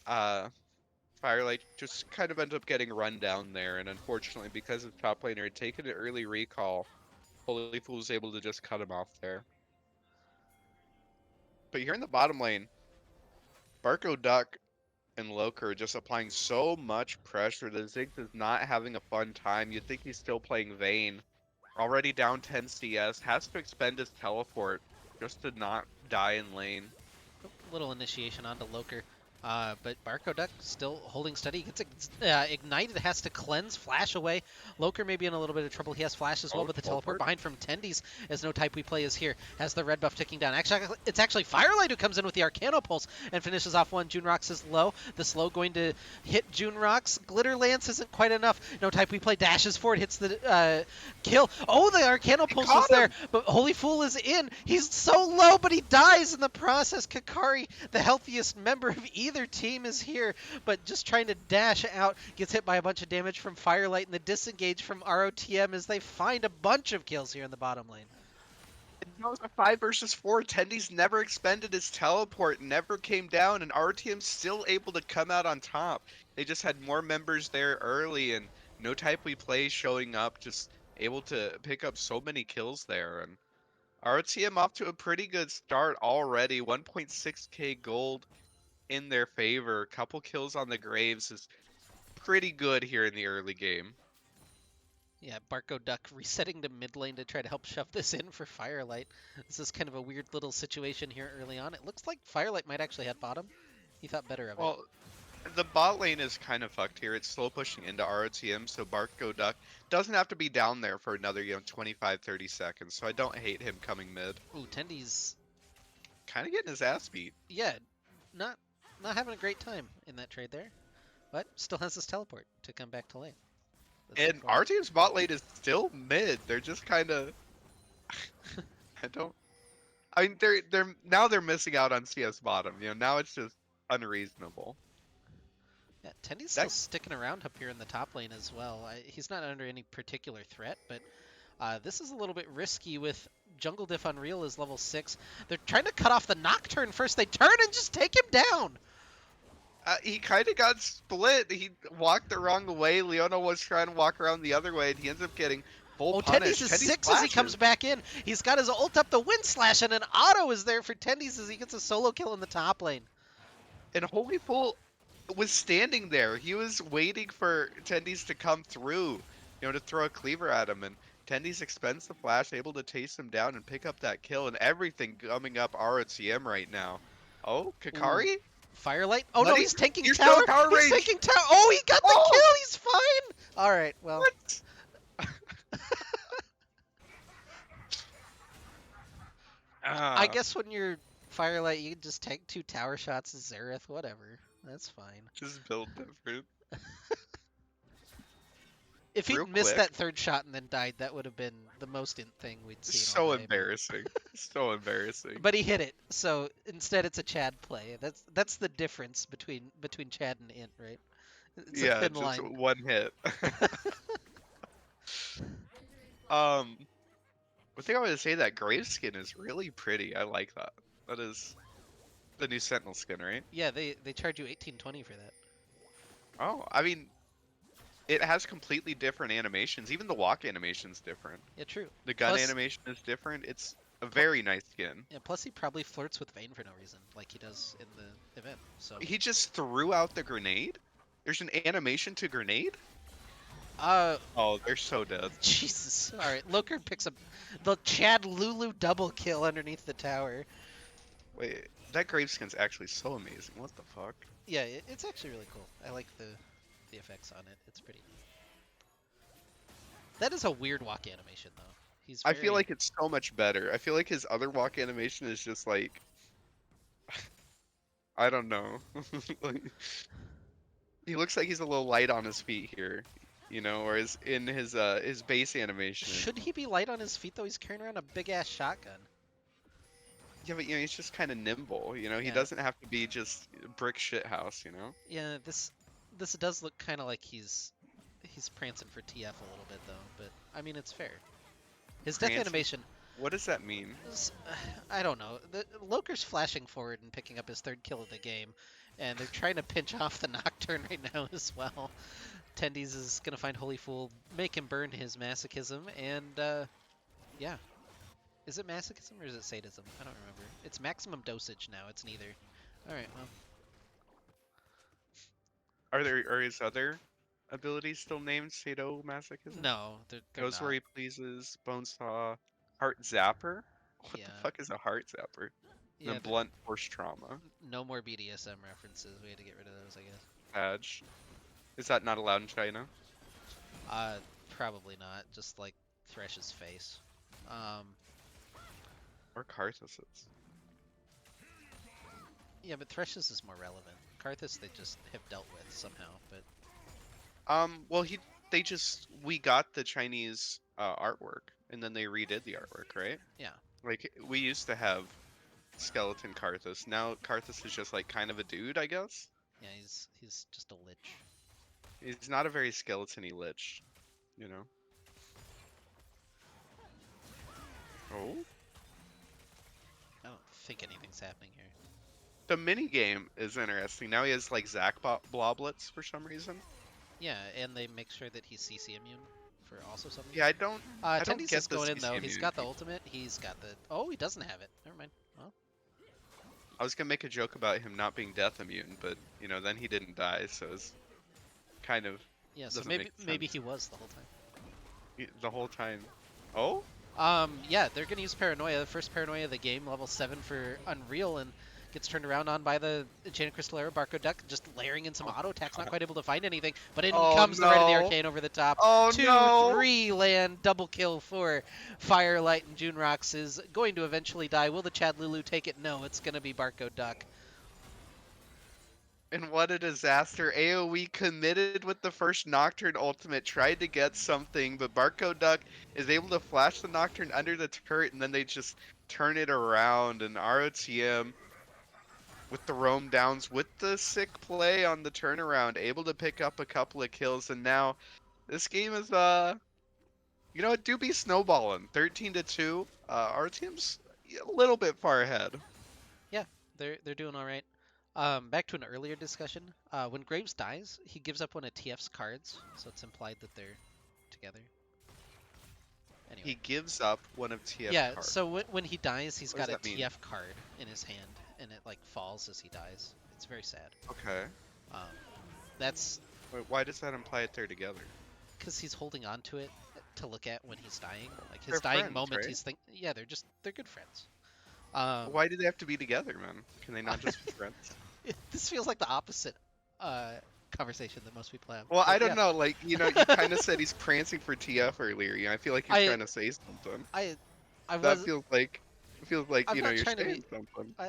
Firelight just kind of ends up getting run down there, and unfortunately, because his top laner had taken an early recall, Holy Fool was able to just cut him off there. But here in the bottom lane, Barco Duck and Loker are just applying so much pressure that Ziggs is not having a fun time. You'd think he's still playing Vayne. Already down 10 CS, has to expend his teleport just to not die in lane. Little initiation onto Loker. But Barcoduck still holding steady. Gets ignited, has to cleanse, flash away. Loker may be in a little bit of trouble. He has flash as well, Oh, but the teleport teleport. behind from Tendies, as no type we play is here, has the red buff ticking down. Actually, it's actually Firelight who comes in with the Arcano Pulse and finishes off one. Junrox is low. The slow going to hit Junrox. Glitter Lance isn't quite enough. No type we play dashes forward, hits the kill. Oh, the Arcano He Pulse was caught there, him! but Holy Fool is in. He's so low, but he dies in the process. Kakari, the healthiest member of either team, is here, but just trying to dash out, gets hit by a bunch of damage from Firelight, and the disengage from ROTM as they find a bunch of kills here in the bottom lane. It was a 5 versus 4. Tendy's never expended his teleport, never came down, and RTM's still able to come out on top. They just had more members there early, and no type we play showing up, just able to pick up so many kills there. And RTM off to a pretty good start already. 1.6k gold in their favor. Couple kills on the Graves is pretty good here in the early game. Yeah, Barcoduck resetting to mid lane to try to help shove this in for Firelight. This is kind of a weird little situation here early on. It looks like Firelight might actually head bottom. He thought better of it. Well, the bot lane is kind of fucked here. It's slow pushing into ROTM, so Barcoduck doesn't have to be down there for another, 25, 30 seconds. So I don't hate him coming mid. Ooh, Tendi's, Kind of getting his ass beat. yeah, not having a great time in that trade there, but still has his teleport to come back to lane. And our team's bot lane is still mid. They're just kind of. I don't. I mean, they're missing out on CS bottom. Now it's just unreasonable. Yeah, Tendi's still sticking around up here in the top lane as well. He's not under any particular threat, but this is a little bit risky with Jungle Diff Unreal is level 6. They're trying to cut off the Nocturne first. They turn and just take him down. He kind of got split. He walked the wrong way. Leona was trying to walk around the other way, and he ends up getting full punish. Tendies is 6 as he comes back in. He's got his ult up the Wind Slash, and an auto is there for Tendies as he gets a solo kill in the top lane. And Holy Fool was standing there. He was waiting for Tendies to come through, to throw a cleaver at him. And Tendies expends the flash, able to chase him down and pick up that kill. And everything coming up ROTM right now. Oh, Kakari? Ooh. Firelight? Oh, no, he's tanking He's tower. tower He's range. taking tower. Oh, he got the kill. He's fine. All right, well. What? I guess when you're Firelight, you can just tank 2 tower shots as Xerath, whatever. That's fine. Just build different. If he'd missed that 3rd shot and then died, that would have been the most thing we'd seen. So embarrassing. So embarrassing. But he hit it, so instead it's a Chad play. That's the difference between Chad and Int, right? It's a thin just line. one hit. I think I would say that Grave skin is really pretty. I like that. That is the new Sentinel skin, right? Yeah, they charge you $18.20 for that. Oh, I mean, it has completely different animations. Even the walk animation's different. Yeah, true. The gun animation is different. It's a very nice skin. Yeah, plus he probably flirts with Vayne for no reason, like he does in the event. So he just threw out the grenade? There's an animation to grenade? Oh, they're so dead. Jesus. All right, Loker picks up the Chad Lulu double kill underneath the tower. Wait, that grave skin's actually so amazing. What the fuck? Yeah, it's actually really cool. I like the effects on it. It's pretty. That is a weird walk animation, though. I feel like it's so much better. I feel like his other walk animation is just like, I don't know. He looks like he's a little light on his feet here, whereas in his base animation. Should he be light on his feet though? He's carrying around a big ass shotgun. Yeah, but he's just kind of nimble. He doesn't have to be just brick shit house. Yeah, this does look kind of like he's prancing for TF a little bit though, but I mean it's fair. His death animation. What does that mean? I don't know. Loker's flashing forward and picking up his 3rd kill of the game, and they're trying to pinch off the Nocturne right now as well. Tendies is gonna find Holy Fool, make him burn his masochism, and yeah. Is it masochism or is it sadism? I don't remember. It's maximum dosage now. It's neither. All right, well. Are his other ability still named Sadomasochism? No, they're Goes where not. he pleases, Bonesaw, Heart Zapper? What the Yeah, fuck is a Heart Zapper? And yeah. then Blunt Force Trauma. No more BDSM references. We had to get rid of those, I guess. Badge. Is that not allowed in China? Uh, Probably not. Just like Thresh's face. Um, Or Karthus's? yeah, but Thresh's is more relevant. Karthus they just have dealt with somehow, but Well, we got the Chinese artwork, and then they redid the artwork, right? yeah, Like, we used to have skeleton Karthus. Now Karthus is just like kind of a dude, I guess. yeah, he's just a lich. He's not a very skeleton-y lich, you know? Oh? I don't think anything's happening here. The mini game is interesting. Now he has like Bloblets for some reason. Yeah, and they make sure that he's CC immune for also something. Yeah, I don't Tendi's get is the going in CC though. He's got the immunity. ultimate. He's got the. Oh, he doesn't have it. Never mind. Well, I was gonna make a joke about him not being death immune, but you know, then he didn't die, so it's kind of yeah. So doesn't make maybe sense. he was the whole time. The whole time. Oh? Yeah, they're gonna use Paranoia, the first Paranoia of the game, level 7 for Unreal, and gets turned around on by the Enchanted Crystal Arrow, Barco Duck, just layering in some Oh auto attacks, not god. quite able to find anything, but in Oh comes the Red of the no. Arcane over the top. Oh 2, no. 3 land, double kill for Firelight, and Junrox is going to eventually die. Will the Chad Lulu take it? No, it's gonna be Barco Duck. And what a disaster. AoE committed with the first Nocturne ultimate, tried to get something, but Barco Duck is able to flash the Nocturne under the turret, and then they just turn it around, and ROTM with the roam downs, with the sick play on the turnaround, able to pick up a couple of kills, and now this game is, you know, it do be snowballing. 13-2, ROTM's a little bit far ahead. Yeah, they're doing all right. Back to an earlier discussion. When Graves dies, he gives up one of TF's cards, so it's implied that they're together. He Anyway. gives up one of TF Yeah, cards. so when he dies, he's What does got a that mean? TF card in his hand, and it like falls as he dies. It's very sad. Okay. Um, that's Wait, why does that imply that they're together? because he's holding on to it to look at when he's dying. Like his They're dying friends, moment, right? he's yeah, they're good friends. Um, Why do they have to be together, man? Can they not just be friends? this feels like the opposite uh, conversation that most people have. Well, I But don't yeah, know. Like, you know, you kind of said he's prancing for TF earlier. You know, I feel like you're I trying to say something. I I That was feels like I'm you know not you're trying to be. saying something. Uh,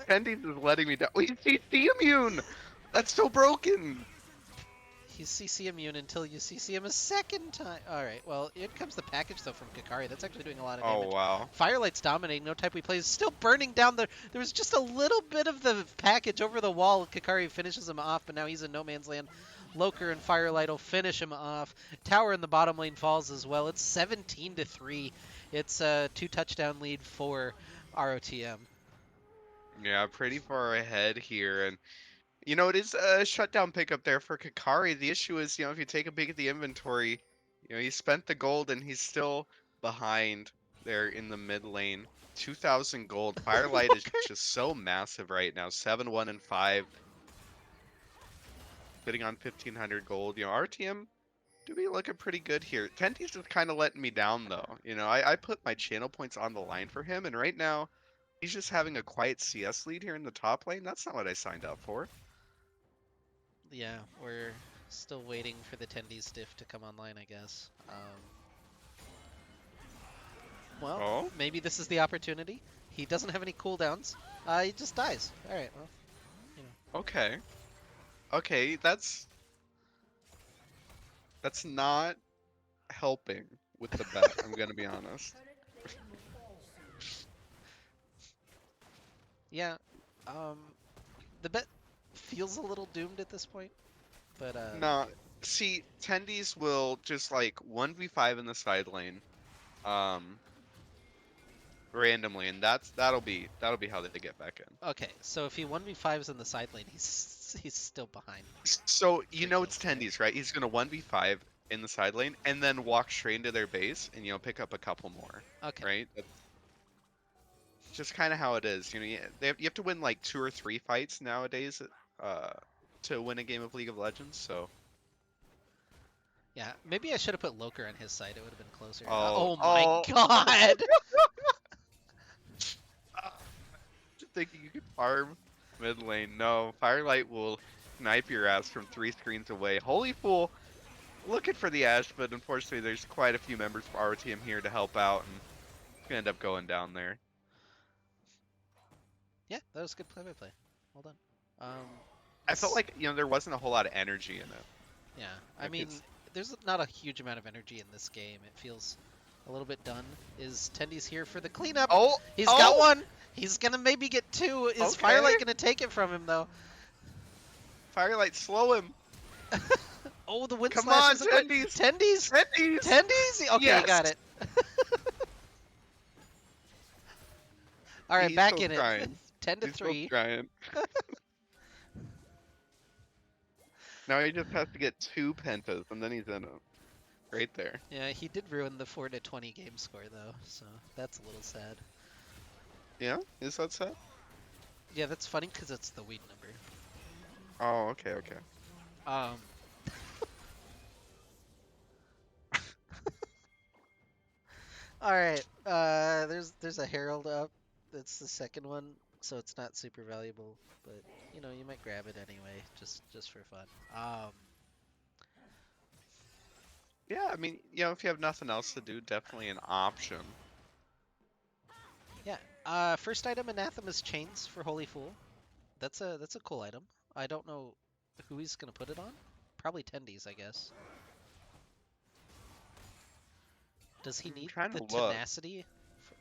Tendies is letting me down. Wait, he's CC immune. That's so broken. He's CC immune until you CC him a second time. Alright, well, in comes the package, though, from Kakari. That's actually doing a lot of Oh damage. wow. Firelight's dominating. No type we play is still burning down the... There was just a little bit of the package over the wall. Kakari finishes him off, but now he's in no man's land. Loker and Firelight will finish him off. Tower in the bottom lane falls as well. It's 17-3. It's a 2-touchdown lead for ROTM. Yeah, pretty far ahead here, and you know, it is a shutdown pickup there for Kakari. The issue is, you know, if you take a peek at the inventory, you know, he spent the gold and he's still behind there in the mid lane. 2,000 gold. Firelight is Loker! just so massive right now. 7-1 and 5. Bidding on 1,500 gold. You know, RTM do be looking pretty good here. Tenty's just kind of letting me down though. You know, I put my channel points on the line for him, and right now he's just having a quiet CS lead here in the top lane. That's not what I signed up for. Yeah, we're still waiting for the Tendies diff to come online, I guess. Well, Oh? maybe this is the opportunity. He doesn't have any cooldowns. He just dies. All right, well, you know. Okay. Okay, that's not helping with the bet, I'm gonna be honest. Yeah, um, the bet feels a little doomed at this point, but No, see, Tendies will just like 1v5 in the side lane, um, randomly, and that'll be how they get back in. okay. So if he 1v5s in the side lane, he's still behind. So you 3 know it's kills, right? Tendies, right? He's gonna 1v5 in the side lane and then walk straight into their base and you know pick up a couple more, Okay. right? just kind of how it is. You know, you have to win like 2 or 3 fights nowadays, uh, to win a game of League of Legends. So, Yeah, maybe I should have put Loker on his side. It would have been closer. oh, Oh my oh, god! just thinking you could farm mid lane. No, Firelight will snipe your ass from 3 screens away. Holy Fool looking for the Ash, but unfortunately, there's quite a few members of our team here to help out, and it's gonna end up going down there. Yeah, that was good play-by-play. Well done. I felt like there wasn't a whole lot of energy in it. Yeah, I Like mean, there's not a huge amount of energy in this game. It feels a little bit done. Is Tendy's here for the cleanup? Oh, He's got one. He's gonna maybe get 2. Is Okay. Firelight gonna take it from him though? Firelight, slow him. Oh, the wind Come slash on, is a good. Tendies. Tendies. Tendies. Tendies. Okay, Yes. got it. All right, He's back still in trying. it. 10 to He's still 3. trying. Now he just has to get 2 pentas, and then he's in it. Right there. Yeah, he did ruin the 4 to 20 game score though, so that's a little sad. Yeah? Is that set? Yeah, that's funny because it's the weed number. Oh, okay, okay. All right. There's a Herald up. That's the second one, so it's not super valuable, but you might grab it anyway, just for fun. Yeah, I mean, if you have nothing else to do, definitely an option. Yeah. First item, Anathema's Chains for Holy Fool. That's a cool item. I don't know who he's gonna put it on. Probably Tendies, I guess. Does he need trying the to look. tenacity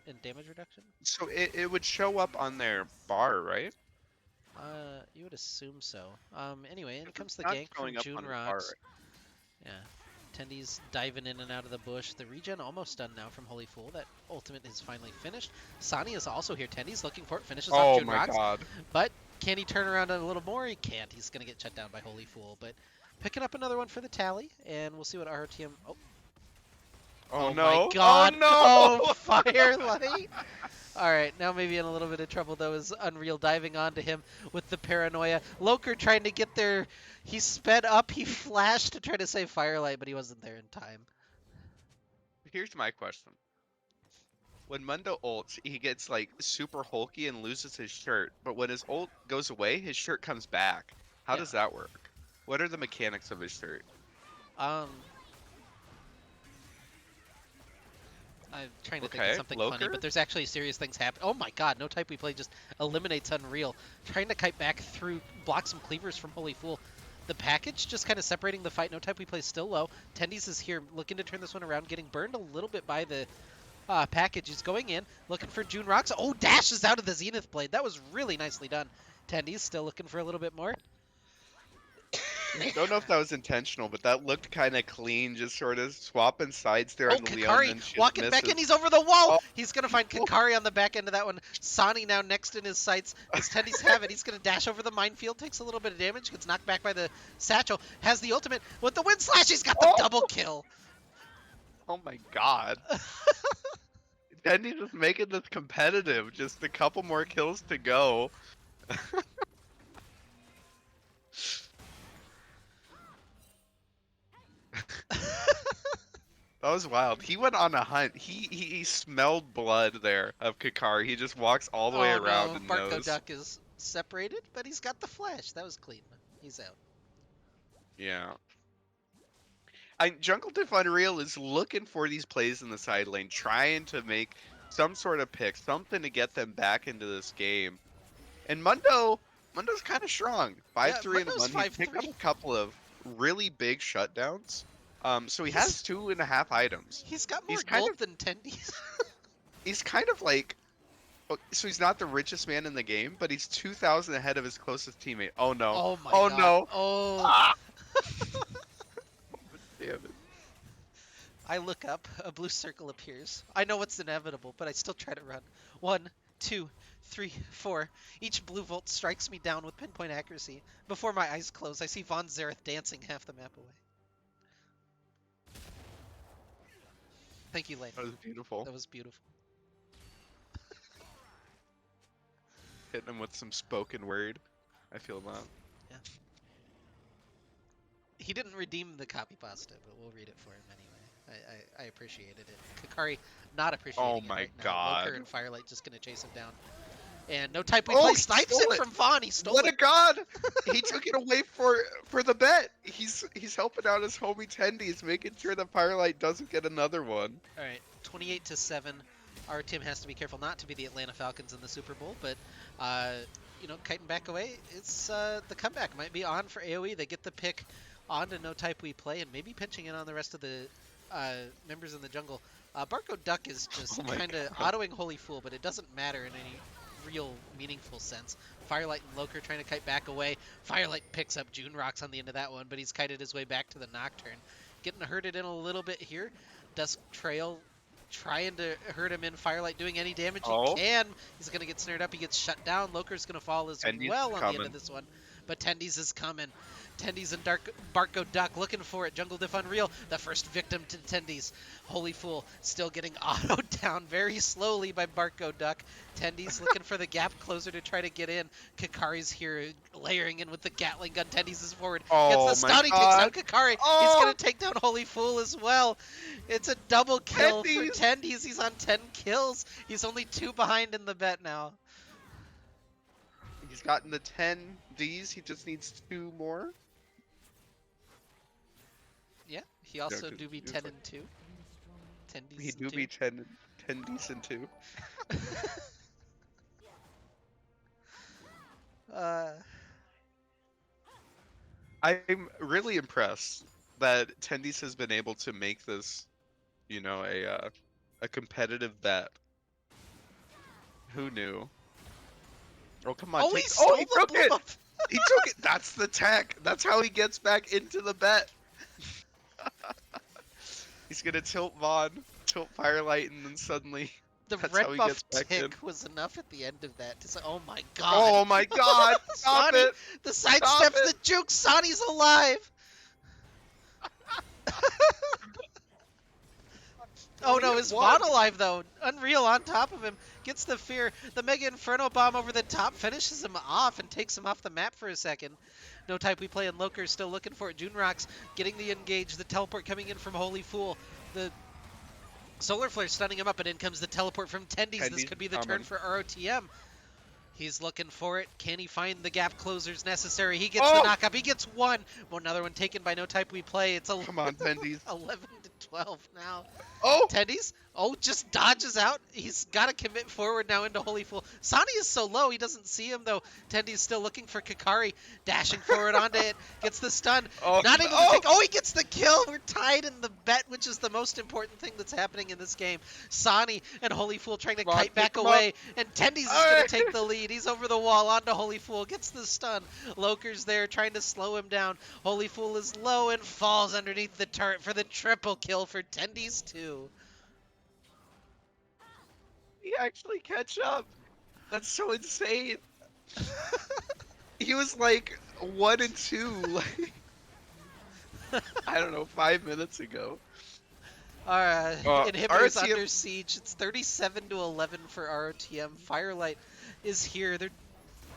and damage reduction? So it would show up on their bar, right? You would assume so. Anyway, in If comes it's the not gank from showing up June on his bar, Rocks. Yeah. Tendies diving in and out of the bush. The regen almost done now from Holy Fool. That ultimate is finally finished. Sani is also here. Tendies looking for it. Finishes off Oh June my Rocks. god. But can he turn around a little more? He can't. He's going to get shut down by Holy Fool. But picking up another one for the tally. And we'll see what RTM... Oh, my no. god. Oh no. Oh, Firelight. All right, now maybe in a little bit of trouble, though, is Unreal diving onto him with the paranoia. Loker trying to get there. He sped up. He flashed to try to save Firelight, but he wasn't there in time. Here's my question. When Mundo ults, he gets like super hulky and loses his shirt, but when his ult goes away, his shirt comes back. How Yeah. does that work? What are the mechanics of his shirt? I'm trying to think of something funny, Loker? but there's actually serious things happen. Oh my god, no type we play just eliminates Unreal. Trying to kite back through, block some cleavers from Holy Fool. The package just kind of separating the fight. No type we play still low. Tendies is here looking to turn this one around, getting burned a little bit by the package. He's going in, looking for June Rocks. Oh, dashes out of the Zenith Blade. That was really nicely done. Tendies still looking for a little bit more. Don't know if that was intentional, but that looked kind of clean, just sort of swapping sides there Oh, on the Leon. Kakari And she walking back in. misses. He's over the wall. Oh. He's going to find Kakari on the back end of that one. Sani now next in his sights. Does Tendies have it? He's going to dash over the minefield. Takes a little bit of damage. Gets knocked back by the satchel. Has the ultimate with the wind slash. He's got the double kill. Oh my god. Tendy's just making this competitive. Just a couple more kills to go. That was wild. He went on a hunt. He smelled blood there of Kakari. He just walks all the way around and Barco knows. Duck is separated, but he's got the flash. That was clean. He's out. Yeah. Jungle Diff Unreal is looking for these plays in the side lane, trying to make some sort of pick, something to get them back into this game. And Mundo's kind of strong. 5-3 and 1. He picked up a couple of really big shutdowns. So he has 2.5 items. He's got more gold than Tendies. He's kind of like, so he's not the richest man in the game, but he's 2,000 ahead of his closest teammate. Oh no. Oh my god. No. Oh. Ah! Damn it. I look up, a blue circle appears. I know it's inevitable, but I still try to run. 1, 2, 3, 4. Each blue volt strikes me down with pinpoint accuracy. Before my eyes close, I see Von Zareth dancing half the map away. Thank you, Lane. That was beautiful. That was beautiful. Hitting him with some spoken word. I feel that. Yeah. He didn't redeem the copy pasta, but we'll read it for him anyway. I appreciated it. Kakari not Oh appreciating it my right now. Loker god. and Firelight just gonna chase him down. And no type we Oh, play he snipes stole it it. from Vaughn. He stole What a it. god! He took it away for the bet. He's helping out his homie Tendies, making sure that Firelight doesn't get another one. All right, 28-7. Our team has to be careful not to be the Atlanta Falcons in the Super Bowl, but uh, kiting back away, it's the comeback might be on for AOE. They get the pick on to no type we play, and maybe pinching in on the rest of the members in the jungle. Barco Duck is Oh just my kind of god. autoing Holy Fool, but it doesn't matter in any real meaningful sense. Firelight and Loker trying to kite back away. Firelight picks up June Rocks on the end of that one, but he's kited his way back to the Nocturne. Getting hurted in a little bit here. Dusk Trail trying to hurt him in Firelight, doing any damage he Oh, can. He's going to get snared up. He gets shut down. Loker's going to fall as Tendies well on the end of coming. this one. But Tendies is coming. Tendies and Barco Duck looking for it. Jungle Diff Unreal, the first victim to Tendies. Holy Fool still getting autoed down very slowly by Barco Duck. Tendies looking for the gap closer to try to get in. Kakari's here layering in with the Gatling gun. Tendies is forward. Gets the Oh my stun. He takes down god. Kakari. He's Oh, going to take down Holy Fool as well. It's a double kill for Tendies. Tendies. He's on 10 kills. He's only 2 behind in the bet now. He's gotten the 10 Ds. He just needs 2 more. Yeah, he Yeah, also 'cause do be it's 10 like and 2. 10 he decent do 2. be 10 decent too. uh, I'm really impressed that Tendies has been able to make this, a competitive bet. Who knew? Oh, come on, oh, he take. Oh, stole he the took it. bluff! He took it. That's the tech. That's how he gets back into the bet. He's gonna tilt Vaughn, tilt Firelight, and then suddenly The that's how red he buff gets back in. tick was enough at the end of that to say, oh my god. Oh my god! Stop Sonny, it! the Stop sidesteps, it! the juke, Sonny's alive! Oh We no, have is won. Vaughn alive though? Unreal on top of him. Gets the fear. The Mega Inferno Bomb over the top finishes him off and takes him off the map for a second. No type we play, and Loker's still looking for it. June Rocks getting the engage. The teleport coming in from Holy Fool. The Solar Flare stunning him up, and in comes the teleport from Tendies. This Tendies could be the turn coming. for ROTM. He's looking for it. Can he find the gap closers necessary? He gets the Oh, knockup. He gets one. Well, another one taken by no type we play. It's come on, Tendies. 11 to 12 now. Oh, Tendies, oh, just dodges out. He's got to commit forward now into Holy Fool. Sani is so low, he doesn't see him, though. Tendies still looking for Kakari, dashing forward onto it, gets the stun. oh, Not able to oh! take, oh, he gets the kill. We're tied in the bet, which is the most important thing that's happening in this game. Sani and Holy Fool trying to Come on, kite pick back him up. away, and Tendies is going to take the lead. He's over the wall onto Holy Fool, gets the stun. Loker's there trying to slow him down. Holy Fool is low and falls underneath the turret for the triple kill for Tendies 2. He actually catch up. That's so insane. He was like 1 and 2, like I don't know, 5 minutes ago. Our inhibitor's RTM. under siege. It's 37 to 11 for ROTM. Firelight is here. They're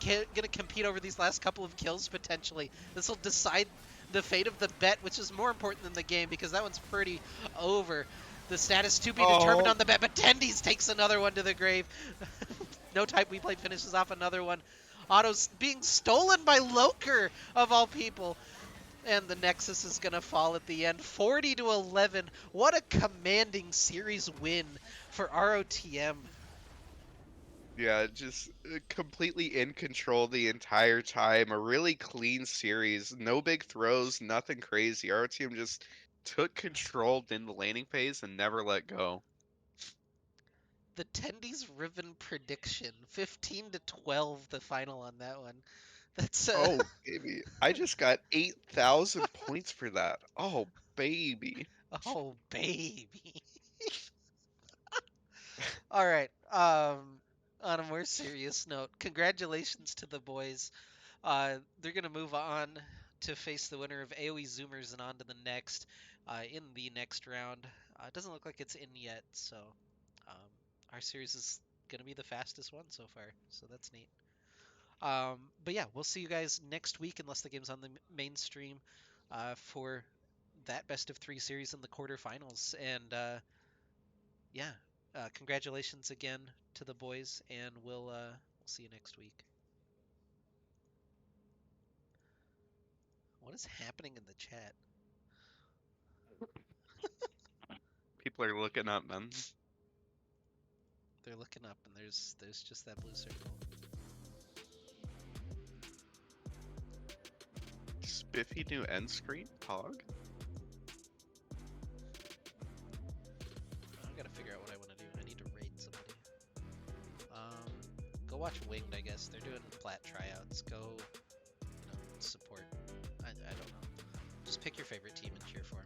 going to compete over these last couple of kills potentially. This will decide the fate of the bet, which is more important than the game because that one's pretty over. The status to be determined Oh, on the bet, but Tendies takes another one to the grave. No type we play finishes off another one. Otto's being stolen by Loker, of all people. And the Nexus is going to fall at the end. 40 to 11. What a commanding series win for ROTM. yeah, just completely in control the entire time. A really clean series. No big throws, nothing crazy. Our team just took control in the laning phase and never let go. The Tendies Riven prediction. 15 to 12 the final on that one. That's Oh, baby. I just got 8,000 points for that. Oh, baby. oh baby. All right. On a more serious note, congratulations to the boys. They're going to move on to face the winner of AOE Zoomers and on to the next in the next round. It doesn't look like it's in yet, so um, our series is going to be the fastest one so far, so that's neat. But yeah, we'll see you guys next week unless the game's on the mainstream for that best of three series in the quarterfinals. And yeah, congratulations again to the boys, and we'll see you next week. What is happening in the chat? People are looking up, man. They're looking up, and there's just that blue circle. Spiffy new end screen? Hog? I gotta figure out what I want to do. I need to raid somebody. Go watch Winged, I guess. They're doing plat tryouts. Go, support. I don't know. Just pick your favorite team and cheer for